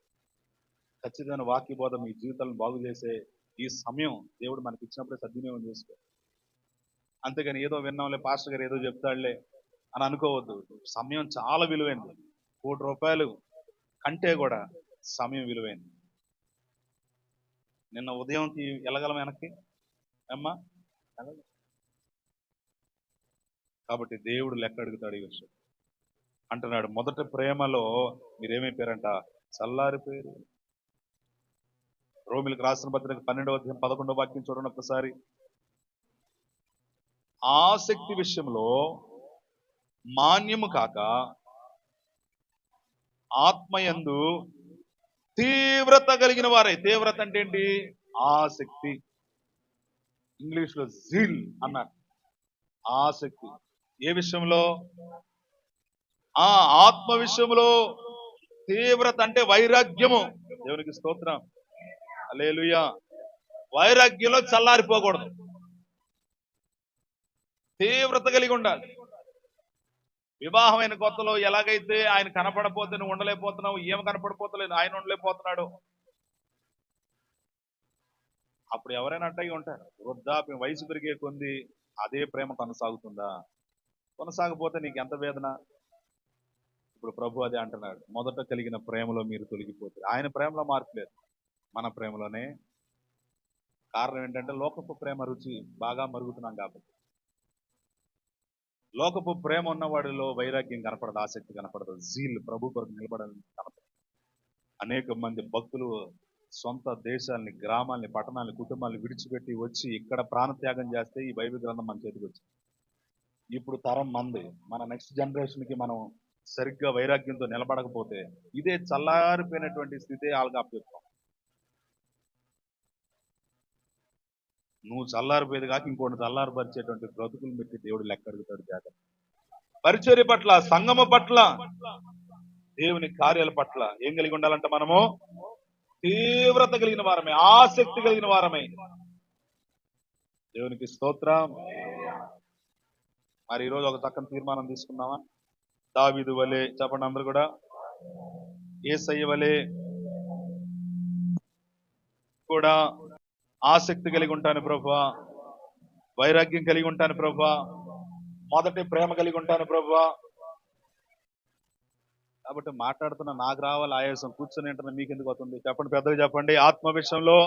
ఖచ్చితమైన వాక్య బోధ మీ జీవితాలను బాగు చేసే ఈ సమయం దేవుడు మనకి ఇచ్చినప్పుడే సద్వినియోగం చేసుకో. అంతేగాని ఏదో విన్నాంలే, పాస్టర్ గారు ఏదో చెప్తాడులే అని అనుకోవద్దు. సమయం చాలా విలువైనది. ₹1,00,00,000 కంటే కూడా సమయం విలువైంది. నిన్న ఉదయంకి వెళ్ళగలం వెనక్కి అమ్మా? కాబట్టి దేవుడు లెక్క అడుగుతాడు ఈ విషయం. అంటున్నాడు, మొదటి ప్రేమలో మీరేమైపోయారంట? చల్లారిపోయారు. రోమిలకు రాసిన పత్రిక 12:11 చూడండి ఒకసారి. ఆసక్తి విషయంలో మాన్యము కాక ఆత్మయందు తీవ్రత కలిగిన వారే. తీవ్రత అంటే ఏంటి? ఆసక్తి. ఇంగ్లీష్ లో జీల్ అన్నారు. ఆసక్తి ఏ విషయంలో? ఆత్మ విషయంలో తీవ్రత అంటే వైరాగ్యము. దేవునికి స్తోత్రం, హల్లెలూయా. వైరాగ్యంలో చల్లారిపోకూడదు, తీవ్రత కలిగి ఉండాలి. వివాహమైన కొత్తలో ఎలాగైతే ఆయన కనపడపోతే నువ్వు ఉండలేకపోతున్నావు, ఏం కనపడిపోతలేదు, ఆయన ఉండలేకపోతున్నాడు, అప్పుడు ఎవరైనా అట్టగి ఉంటారు. వృద్ధాప్యం, వయసు పెరిగే కొంది అదే ప్రేమ కొనసాగుతుందా? కొనసాగపోతే నీకు ఎంత వేదన? ఇప్పుడు ప్రభు అదే అంటున్నాడు, మొదట కలిగిన ప్రేమలో మీరు తొలగిపోతారు. ఆయన ప్రేమలో మార్పు లేదు, మన ప్రేమలోనే. కారణం ఏంటంటే లోకపు ప్రేమ రుచి బాగా మరుగుతున్నాం కాబట్టి. లోకపు ప్రేమ ఉన్నవాడిలో వైరాగ్యం కనపడదు, ఆసక్తి కనపడదు, జీల్ ప్రభు కొరకు నిలబడాలని కనపడదు. అనేక మంది భక్తులు సొంత దేశాలని, గ్రామాలని, పట్టణాలని, కుటుంబాలను విడిచిపెట్టి వచ్చి ఇక్కడ ప్రాణత్యాగం చేస్తే ఈ బైబిల్ గ్రంథం మన చేతికి వచ్చింది. ఇప్పుడు తరం మంది, మన నెక్స్ట్ జనరేషన్ కి మనం సరిగ్గా వైరాగ్యంతో నిలబడకపోతే ఇదే చల్లారిపోయినటువంటి స్థితి వాళ్ళకి అప్పచెప్తాం. నువ్వు చల్లారిపోయేది కాక ఇంకోటి చల్లారిపరిచేటువంటి బ్రతుకులు పెట్టి దేవుడు లెక్క అడుగుతాడు. జాగ్రత్త. పరిచర్య పట్ల, సంగమ పట్ల, దేవుని కార్యాల పట్ల ఏం కలిగి ఉండాలంటే మనము తీవ్రత కలిగిన వారమే, ఆసక్తి కలిగిన వారమే. దేవునికి స్తోత్రం. మరి ఈరోజు ఒక చక్కని తీర్మానం తీసుకుందామా? దావీదు వలె చెప్పండి అందరూ కూడా, యేసయ్య వలె కూడా ఆసక్తి కలిగి ఉంటాను ప్రభువా, వైరాగ్యం కలిగి ఉంటాను ప్రభువా, మొదటి ప్రేమ కలిగి ఉంటాను ప్రభువా. కాబట్టి మాట్లాడుతున్న నాకు రావాలి ఆయాసం, కూర్చొని ఏంటన్నా మీకు ఎందుకు అవుతుంది? చెప్పండి, పెద్దగా చెప్పండి. ఆత్మ విషయంలో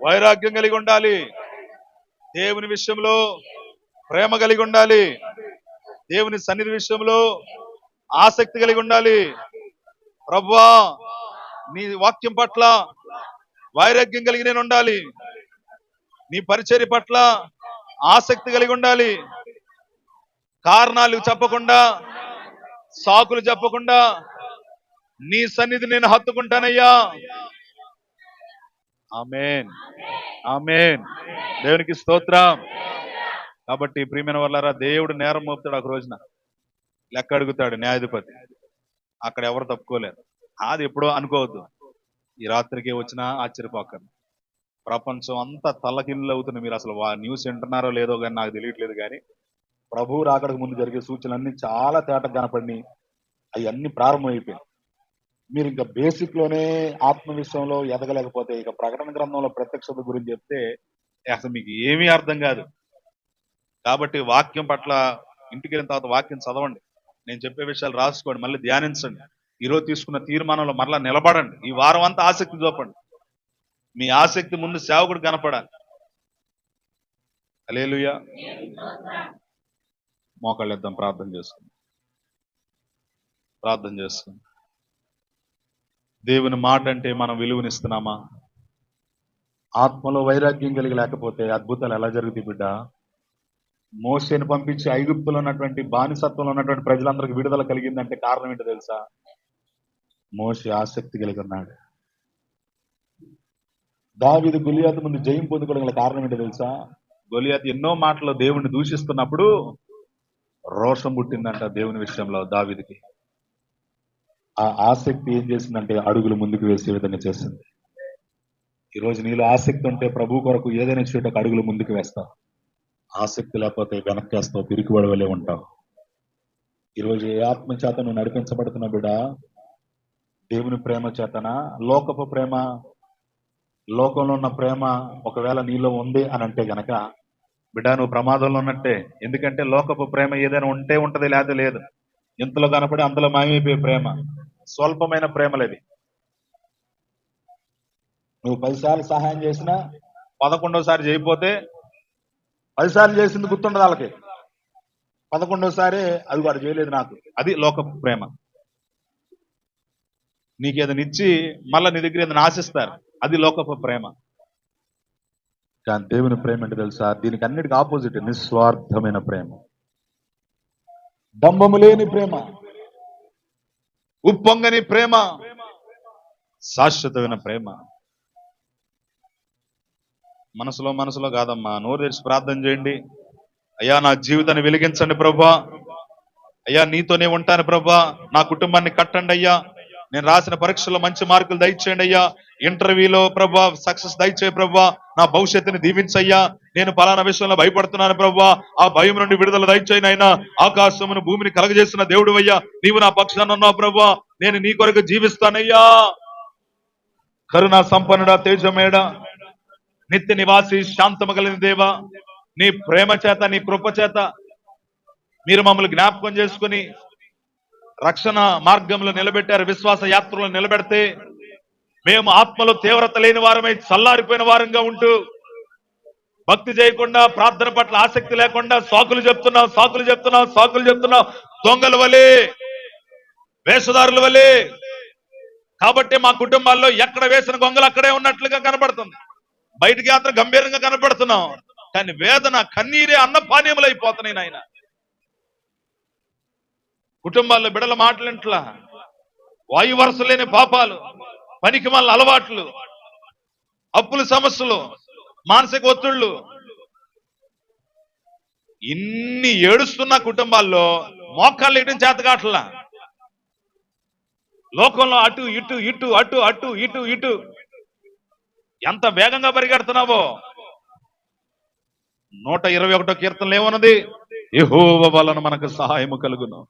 వైరాగ్యం కలిగి ఉండాలి, దేవుని విషయంలో ప్రేమ కలిగి ఉండాలి, దేవుని సన్నిధి విషయంలో ఆసక్తి కలిగి ఉండాలి. ప్రభువా నీ వాక్యం పట్ల వైరాగ్యం కలిగి నేను ఉండాలి, నీ పరిచర్య పట్ల ఆసక్తి కలిగి ఉండాలి. కారణాలు చెప్పకుండా, సాకులు చెప్పకుండా నీ సన్నిధి నేను హత్తుకుంటానయ్యా. ఆమేన్, ఆమేన్. దేవునికి స్తోత్రం. కాబట్టి ప్రియమైన వాళ్ళారా, దేవుడు నేరం మోపుతాడు. ఒక రోజున లెక్క అడుగుతాడు న్యాయాధిపతి. అక్కడ ఎవరు తప్పుకోలేరు. అది ఎప్పుడో అనుకోవద్దు, ఈ రాత్రికి వచ్చినా ఆశ్చర్యపోకండి. ప్రపంచం అంతా తల్లకిల్లు అవుతుంది. మీరు అసలు న్యూస్ వింటున్నారో లేదో కానీ నాకు తెలియట్లేదు. కానీ ప్రభువు రాకడకు ముందు జరిగే సూచనలన్నీ చాలా తేటగా కనపడినాయి. అవన్నీ ప్రారంభమైపోయాయి. మీరు ఇంకా బేసిక్ లోనే ఆత్మ విషయంలో ఎదగలేకపోతే ఇక ప్రకటన గ్రంథంలో ప్రత్యక్షత గురించి చెప్తే అసలు మీకు ఏమీ అర్థం కాదు. కాబట్టి వాక్యం పట్ల ఇంటికి వెళ్ళిన తర్వాత వాక్యం చదవండి, నేను చెప్పే విషయాలు రాసుకోండి, మళ్ళీ ధ్యానించండి. ఈరోజు తీసుకున్న తీర్మానంలో మరలా నిలబడండి. ఈ వారం అంతా ఆసక్తి చూపండి. మీ ఆసక్తి ముందు సేవకుడు కనపడాలి. హల్లెలూయా. మోకాళ్ళు ఎద్దాం, ప్రార్థన చేసుకుందాం. ప్రార్థన చేసుకుందాం. దేవుని మాట అంటే మనం విలువనిస్తున్నామా? ఆత్మలో వైరాగ్యం కలిగి లేకపోతే అద్భుతాలు ఎలా జరుగుతాయి బిడ్డ? మోషేని పంపించి ఐగుప్తులో ఉన్నటువంటి బానిసత్వంలో ఉన్నటువంటి ప్రజలందరికీ విడుదల కలిగిందంటే కారణం ఏంటో తెలుసా? మోషే ఆసక్తి కలిగి ఉన్నాడు. దావీదు గొలియాతు ముందు జయం పొందుకోవడం కారణం ఏంటో తెలుసా? గొలియాతు ఎన్నో మాటలు దేవుణ్ణి దూషిస్తున్నప్పుడు రోషం పుట్టిందంట దేవుని విషయంలో దావీదుకి. ఆ ఆసక్తి ఏం చేసిందంటే అడుగులు ముందుకు వేసే విధంగా చేసింది. ఈరోజు నీలో ఆసక్తి ఉంటే ప్రభు కొరకు ఏదైనా చేయటకు అడుగులు ముందుకు వేస్తావు. ఆసక్తి లేకపోతే వెనక్కి వేస్తావు, పిరికివాడి వలె ఉంటావు. ఈరోజు ఏ ఆత్మ చేత నువ్వు నడిపించబడుతున్నా బిడ్డ? దేవుని ప్రేమ చేతనా, లోకపు ప్రేమ? లోకంలో ఉన్న ప్రేమ ఒకవేళ నీలో ఉంది అని అంటే గనక బిడ్డ నువ్వు ప్రమాదంలో ఉన్నట్టే. ఎందుకంటే లోకపు ప్రేమ ఏదైనా ఉంటే ఉంటది, లేదా లేదు. ఇంతలో కనపడి అంతలో మాయమైపోయే ప్రేమ స్వల్పమైన ప్రేమలేది. నువ్వు 10 సార్లు సహాయం చేసినా 11వసారి చేయకపోతే 10 సార్లు చేసింది గుర్తుండదు వాళ్ళకి. 11వసారి అది వాడు చేయలేదు నాకు. అది లోకపు ప్రేమ. నీకేదైనా ఇచ్చి మళ్ళీ నీ దగ్గర ఏదైనా ఆశిస్తారు, అది లోకపు ప్రేమ. కానీ దేవుని ప్రేమ అంటే తెలుసా? దీనికి అన్నిటికీ ఆపోజిట్ నిస్వార్థమైన ప్రేమ, డంబము లేని ప్రేమ, ఉప్పొంగని ప్రేమ, శాశ్వతమైన ప్రేమ. మనసులో కాదమ్మా, నోరు తెరిచి ప్రార్థన చేయండి. అయ్యా నా జీవితాన్ని వెలిగించండి ప్రభా, అయ్యా నీతోనే ఉంటాను ప్రభా, నా కుటుంబాన్ని కట్టండి అయ్యా, నేను రాసిన పరీక్షల్లో మంచి మార్కులు దయచేయండి అయ్యా, ఇంటర్వ్యూలో ప్రభా సక్సెస్ దయచేయ ప్రభా, నా భవిష్యత్తుని దీవించయ్యా, నేను పలానా విషయంలో భయపడుతున్నాను ప్రభా, ఆ భయం నుండి విడుదల దయచేయను అయినా, ఆకాశమును భూమిని కలగజేసిన దేవుడు అయ్యా, నీవు నా పక్షాన ఉన్నావు ప్రభా, నేను నీ కొరకు జీవిస్తానయ్యా. కరుణా సంపన్నుడా, తేజమేడ, నిత్య నివాసి, శాంతము కలిగిన దేవా, నీ ప్రేమ చేత, నీ కృప చేత మీరు మమ్మల్ని జ్ఞాపకం చేసుకుని రక్షణ మార్గంలో నిలబెట్టారు, విశ్వాస యాత్రలో నిలబెడితే మేము ఆత్మలో తీవ్రత లేని వారమై చల్లారిపోయిన వారంగా ఉంటూ భక్తి చేయకుండా, ప్రార్థన పట్ల ఆసక్తి లేకుండా సాకులు చెప్తున్నాం, దొంగల వలె, వేషధారుల వలె. కాబట్టి మా కుటుంబాల్లో ఎక్కడ వేసిన గొంగలు అక్కడే ఉన్నట్లుగా కనబడుతుంది. బయటికి మాత్రం గంభీరంగా కనబడుతున్నాం, కానీ వేదన, కన్నీరే అన్నపానీయములు అయిపోతున్నాయి నాయన. కుటుంబాల్లో బిడల మాటలింట్లా, వాయు వరుస లేని పాపాలు, పనికి మళ్ళీ అలవాట్లు, అప్పుల సమస్యలు, మానసిక ఒత్తిళ్ళు. ఇన్ని ఏడుస్తున్న కుటుంబాల్లో మోకాళ్ళు వేయడం చేత కావట్లా. లోకంలో అటు ఇటు ఇటు అటు అటు ఇటు ఇటు ఎంత వేగంగా పరిగెడుతున్నావో. 121 కీర్తనలు ఏమన్నది? యెహోవా వలన మనకు సహాయము కలుగును.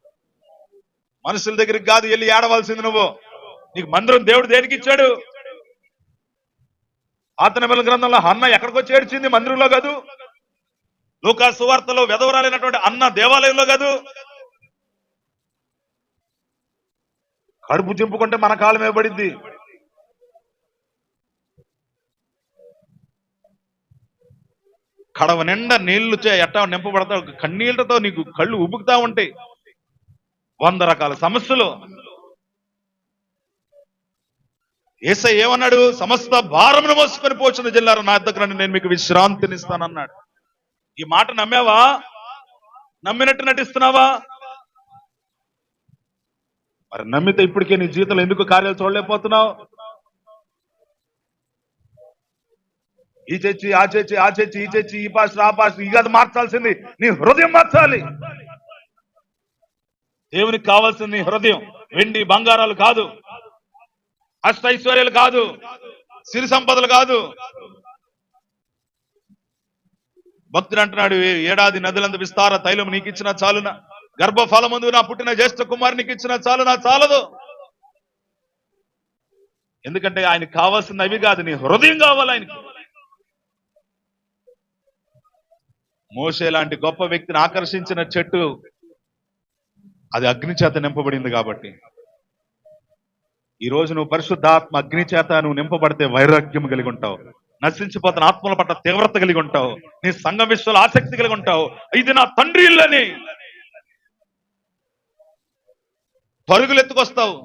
మనుషుల దగ్గరికి కాదు వెళ్ళి ఏడవలసింది నువ్వు. నీకు మందిరం దేవుడు దేనికి ఇచ్చాడు? ఆతనబెల గ్రంథంలో అన్న ఎక్కడికి వచ్చి ఏడ్చింది? మందిరంలో కాదు. లూకా సువార్తలో వెధవరాలైనటువంటి అన్న దేవాలయంలో కాదు. కడుపు చింపుకుంటే మన కాలం మీద పడిద్ది. కడవ నిండా నీళ్లు ఎట్టా నింపబడతావు, కన్నీళ్లతో నీకు కళ్ళు ఉబుకుతా ఉంటాయి. 100 రకాల సమస్యలు. యేసయ్య ఏమన్నాడు? సమస్త భారమును మోసుకొని పోచున్న జిల్లారు నా దగ్గర నేను మీకు విశ్రాంతినిస్తానన్నాడు. ఈ మాట నమ్మావా? నమ్మినట్టు నటిస్తున్నావా? మరి నమ్మితే ఇప్పటికే నీ జీవితంలో ఎందుకు కార్యాలు చూడలేకపోతున్నావు? ఈ చర్చి ఆ చర్చి ఆ చర్చి ఈ చర్చి ఈ పాస్టర్ ఆ పాస్టర్ ఇక మార్చాల్సింది నీ హృదయం మార్చాలి. దేవునికి కావాల్సింది నీ హృదయం. వెండి బంగారాలు కాదు, అష్టైశ్వర్యాలు కాదు, సిరి సంపదలు కాదు. భక్తుడు అంటున్నాడు, ఏడాది నదులంత విస్తార తైలం నీకు ఇచ్చిన చాలున, గర్భఫలమందు నా పుట్టిన జ్యేష్ఠ కుమారు నీకు ఇచ్చిన చాలునా? చాలదు. ఎందుకంటే ఆయనకు కావాల్సింది అవి కాదు, నీ హృదయం కావాలి ఆయనకి. మోషే లాంటి గొప్ప వ్యక్తిని ఆకర్షించిన చెట్టు అది అగ్ని చేత నింపబడింది. కాబట్టి ఈ రోజు నువ్వు పరిశుద్ధాత్మ అగ్ని చేత నువ్వు నింపబడితే వైరాగ్యం కలిగి ఉంటావు. నశించిపోతున్న ఆత్మల పట్ల తీవ్రత కలిగి ఉంటావు. నీ సంఘం విషయంలో ఆసక్తి కలిగి ఉంటావు. ఇది నా తండ్రి ఇల్లని పరుగులెత్తుకొస్తావు.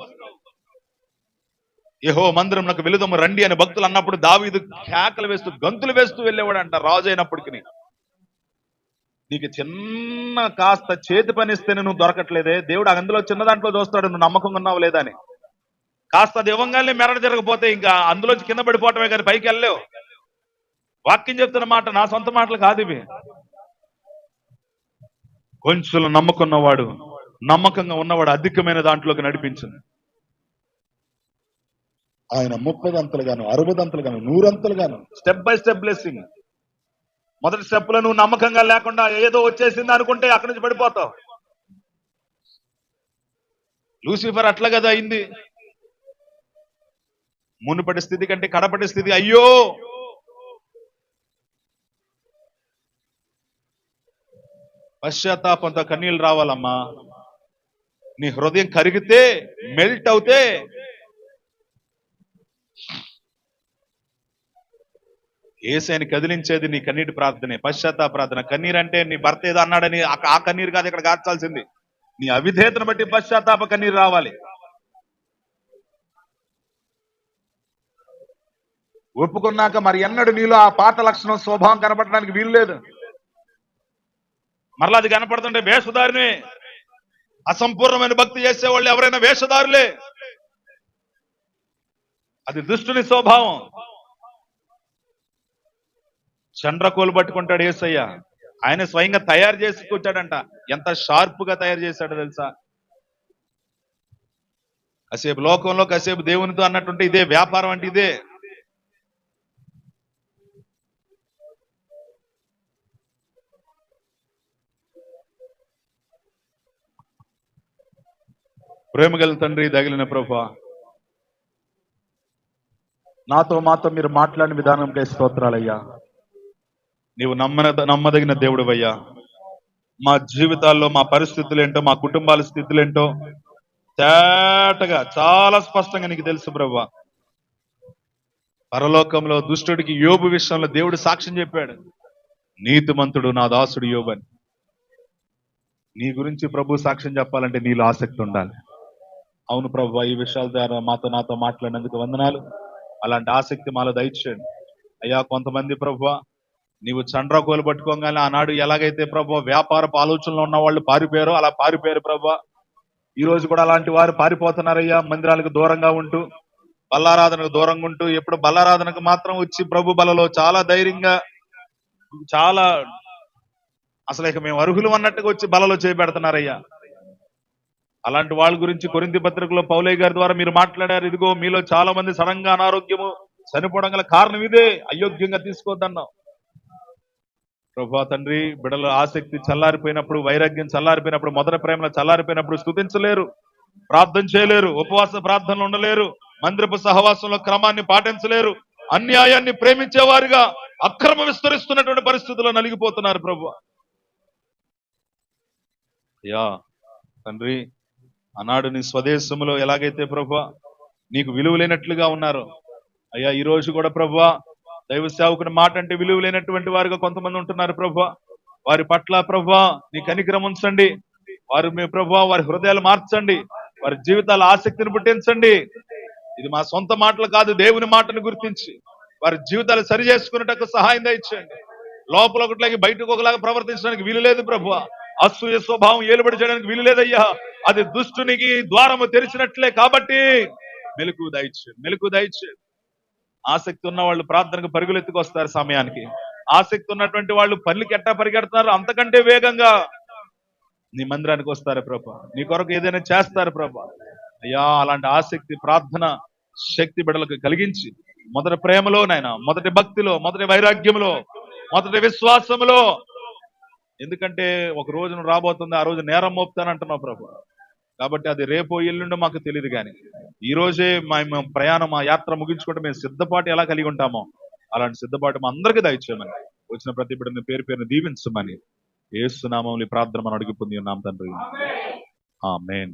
యెహోవా మందిరం నాకు వెలుదము రండి అని భక్తులు అన్నప్పుడు దావీదు కేకలు వేస్తూ గంతులు వేస్తూ వెళ్ళేవాడు అంట. రాజు అయినప్పటికీ నీకు చిన్న కాస్త చేతి పని ఇస్తేనే నువ్వు దొరకట్లేదే, దేవుడు అందులో చిన్న దాంట్లో చూస్తాడు నువ్వు నమ్మకంగా ఉన్నావు లేదా అని. కాస్త దివంగానే మెరడ జరగపోతే ఇంకా అందులోంచి కింద పడిపోవటమే కానీ పైకి వెళ్ళలేవు. వాక్యం చెప్తున్న మాట నా సొంత మాటలు కాదు ఇవి. కొంచెం నమ్మకంగా ఉన్నవాడు అధికమైన దాంట్లోకి నడిపించింది. ఆయన 30 అంతలుగాను 60 అంతలుగాను 100 అంతలుగాను స్టెప్ బై స్టెప్ బ్లెస్సింగ్. మొదటి స్టెప్ లో నువ్వు నమ్మకంగా లేకుండా ఏదో వచ్చేసింది అనుకుంటే అక్కడి నుంచి పడిపోతావు. లూసిఫర్ అట్లా కదా అయింది. మునుపటి స్థితి కంటే కడపటి స్థితి అయ్యో. పశ్చాత్తాపంతో కన్నీళ్ళు రావాలమ్మా. నీ హృదయం కరిగితే, మెల్ట్ అవుతే యేసుని కదిలించేది నీ కన్నీటి ప్రార్థనే, పశ్చాత్తాప ప్రార్థన. కన్నీరు అంటే నీ భర్త ఏదో అన్నాడని ఆ కన్నీరు కాదు ఇక్కడ కార్చాల్సింది. నీ అవిధేతను బట్టి పశ్చాత్తాప కన్నీరు రావాలి. ఒప్పుకున్నాక మరి ఎన్నడు నీలో ఆ పాత లక్షణం స్వభావం కనపడడానికి వీలు లేదు. మరలా అది కనపడుతుంటే వేషధారినే. అసంపూర్ణమైన భక్తి చేసేవాళ్ళు ఎవరైనా వేషధారులే. అది దుష్టుని స్వభావం. చండ్రకోలు పట్టుకుంటాడు యేసయ్య. ఆయన స్వయంగా తయారు చేసుకుంటాడంట. ఎంత షార్ప్ గా తయారు చేశాడో తెలుసా? కాసేపు లోకంలో కాసేపు దేవునితో అన్నట్టుంటే ఇదే వ్యాపారం. అంటే ఇదే. ప్రేమగల తండ్రి, దగిలిన ప్రభువా, నాతో మాతో మీరు మాట్లాడిన విధానంకై స్తోత్రాలయ్యా. నీవు నమ్మదగిన దేవుడివయ్యా. మా జీవితాల్లో మా పరిస్థితులు ఏంటో, మా కుటుంబాల స్థితులు ఏంటో తేటగా చాలా స్పష్టంగా నీకు తెలుసు ప్రభువా. పరలోకంలో దుష్టుడికి యోబు విషయంలో దేవుడు సాక్ష్యం చెప్పాడు, నీతిమంతుడు నా దాసుడు యోబు అని. నీ గురించి ప్రభు సాక్ష్యం చెప్పాలంటే నీలో ఆసక్తి ఉండాలి. అవును ప్రభువా, ఈ విషయాల ద్వారా నాతో మాట్లాడినందుకు వందనాలు. అలాంటి ఆసక్తి మాలో దయచేయండి అయ్యా. కొంతమంది ప్రభువా, నీవు చండ్రకోలు పట్టుకోగానే ఆనాడు ఎలాగైతే ప్రభువా వ్యాపారపు ఆలోచనలో ఉన్న వాళ్ళు పారిపోయారో అలా పారిపోయారు ప్రభువా. ఈ రోజు కూడా అలాంటి వారు పారిపోతున్నారయ్యా. మందిరాలకు దూరంగా ఉంటూ బల్లారాధనకు దూరంగా ఉంటూ ఎప్పుడు బల్లారాధనకు మాత్రం వచ్చి ప్రభు బలలో చాలా ధైర్యంగా, చాలా అసలు ఇక మేము అర్హులు అన్నట్టుగా వచ్చి బలలో చేపెడుతున్నారయ్యా. అలాంటి వాళ్ళ గురించి కొరింథీ పత్రికలో పౌలయ్య గారి ద్వారా మీరు మాట్లాడారు. ఇదిగో మీలో చాలా మంది సడన్ గా అనారోగ్యము చనిపోవడం గల కారణం ఇదే, అయోగ్యంగా తీసుకోవద్దన్నాం. ప్రభా తండ్రి, బిడల ఆసక్తి చల్లారిపోయినప్పుడు, వైరాగ్యం చల్లారిపోయినప్పుడు, మొదటి ప్రేమలో చల్లారిపోయినప్పుడు స్తుతించలేరు, ప్రార్థన చేయలేరు, ఉపవాస ప్రార్థనలు ఉండలేరు, మందిరపు సహవాసంలో క్రమాన్ని పాటించలేరు, అన్యాయాన్ని ప్రేమించేవారుగా అక్రమ విస్తరిస్తున్నటువంటి పరిస్థితుల్లో నలిగిపోతున్నారు ప్రభు. అయ్యా తండ్రి, ఆనాడు నీ స్వదేశంలో ఎలాగైతే ప్రభు నీకు విలువ లేనట్లుగా ఉన్నారు, అయ్యా ఈ రోజు కూడా ప్రభు దైవ సేవకుని మాట అంటే విలువ లేనటువంటి వారుగా కొంతమంది ఉంటున్నారు ప్రభు. వారి పట్ల ప్రభు నీ కనికరం ఉంచండి. వారు మీ ప్రభు వారి హృదయాలు మార్చండి, వారి జీవితాల ఆసక్తిని పుట్టించండి. ఇది మా సొంత మాటలు కాదు, దేవుని మాటను గుర్తించి వారి జీవితాలు సరి చేసుకున్నట్టు సహాయం దయచేయండి. లోపల ఒకటిలాగా బయటకు ఒకలాగా ప్రవర్తించడానికి వీలు లేదు ప్రభు. అసూయ స్వభావం ఏలుబడి చేయడానికి వీలు లేదయ్యా. అది దుష్టునికి ద్వారము తెరిచినట్లే. కాబట్టి మెలకు దయచేయండి, మెలకు దయచేయండి. ఆసక్తి ఉన్న వాళ్ళు ప్రార్థనకు పరుగులెత్తుకు వస్తారు సమయానికి. ఆసక్తి ఉన్నటువంటి వాళ్ళు పనులకి ఎట్టా పరిగెడుతున్నారు, అంతకంటే వేగంగా నీ మందిరానికి వస్తారు ప్రభా. నీ కొరకు ఏదైనా చేస్తారు ప్రభా. అయ్యా అలాంటి ఆసక్తి, ప్రార్థన శక్తి బిడ్డలకు కలిగించి మొదటి ప్రేమలో నాయన, మొదటి భక్తిలో, మొదటి వైరాగ్యంలో, మొదటి విశ్వాసములో, ఎందుకంటే ఒక రోజును రాబోతుంది, ఆ రోజు నేరం మోపుతానంటున్నావు ప్రభు. కాబట్టి అది రేపో ఎల్లుండో మాకు తెలియదు, కానీ ఈ రోజే మేము ప్రయాణం, మా యాత్ర ముగించుకుంటే మేము సిద్ధపాటు ఎలా కలిగి ఉంటామో అలాంటి సిద్ధపాటు మా అందరికీ దయచేయమని, వచ్చిన ప్రతి బిడ్డని పేరు పేరును దీవించమని యేసు నామములో ఈ ప్రార్థన మనం అడిగి పొంది ఉన్నాం తండ్రి. ఆమేన్.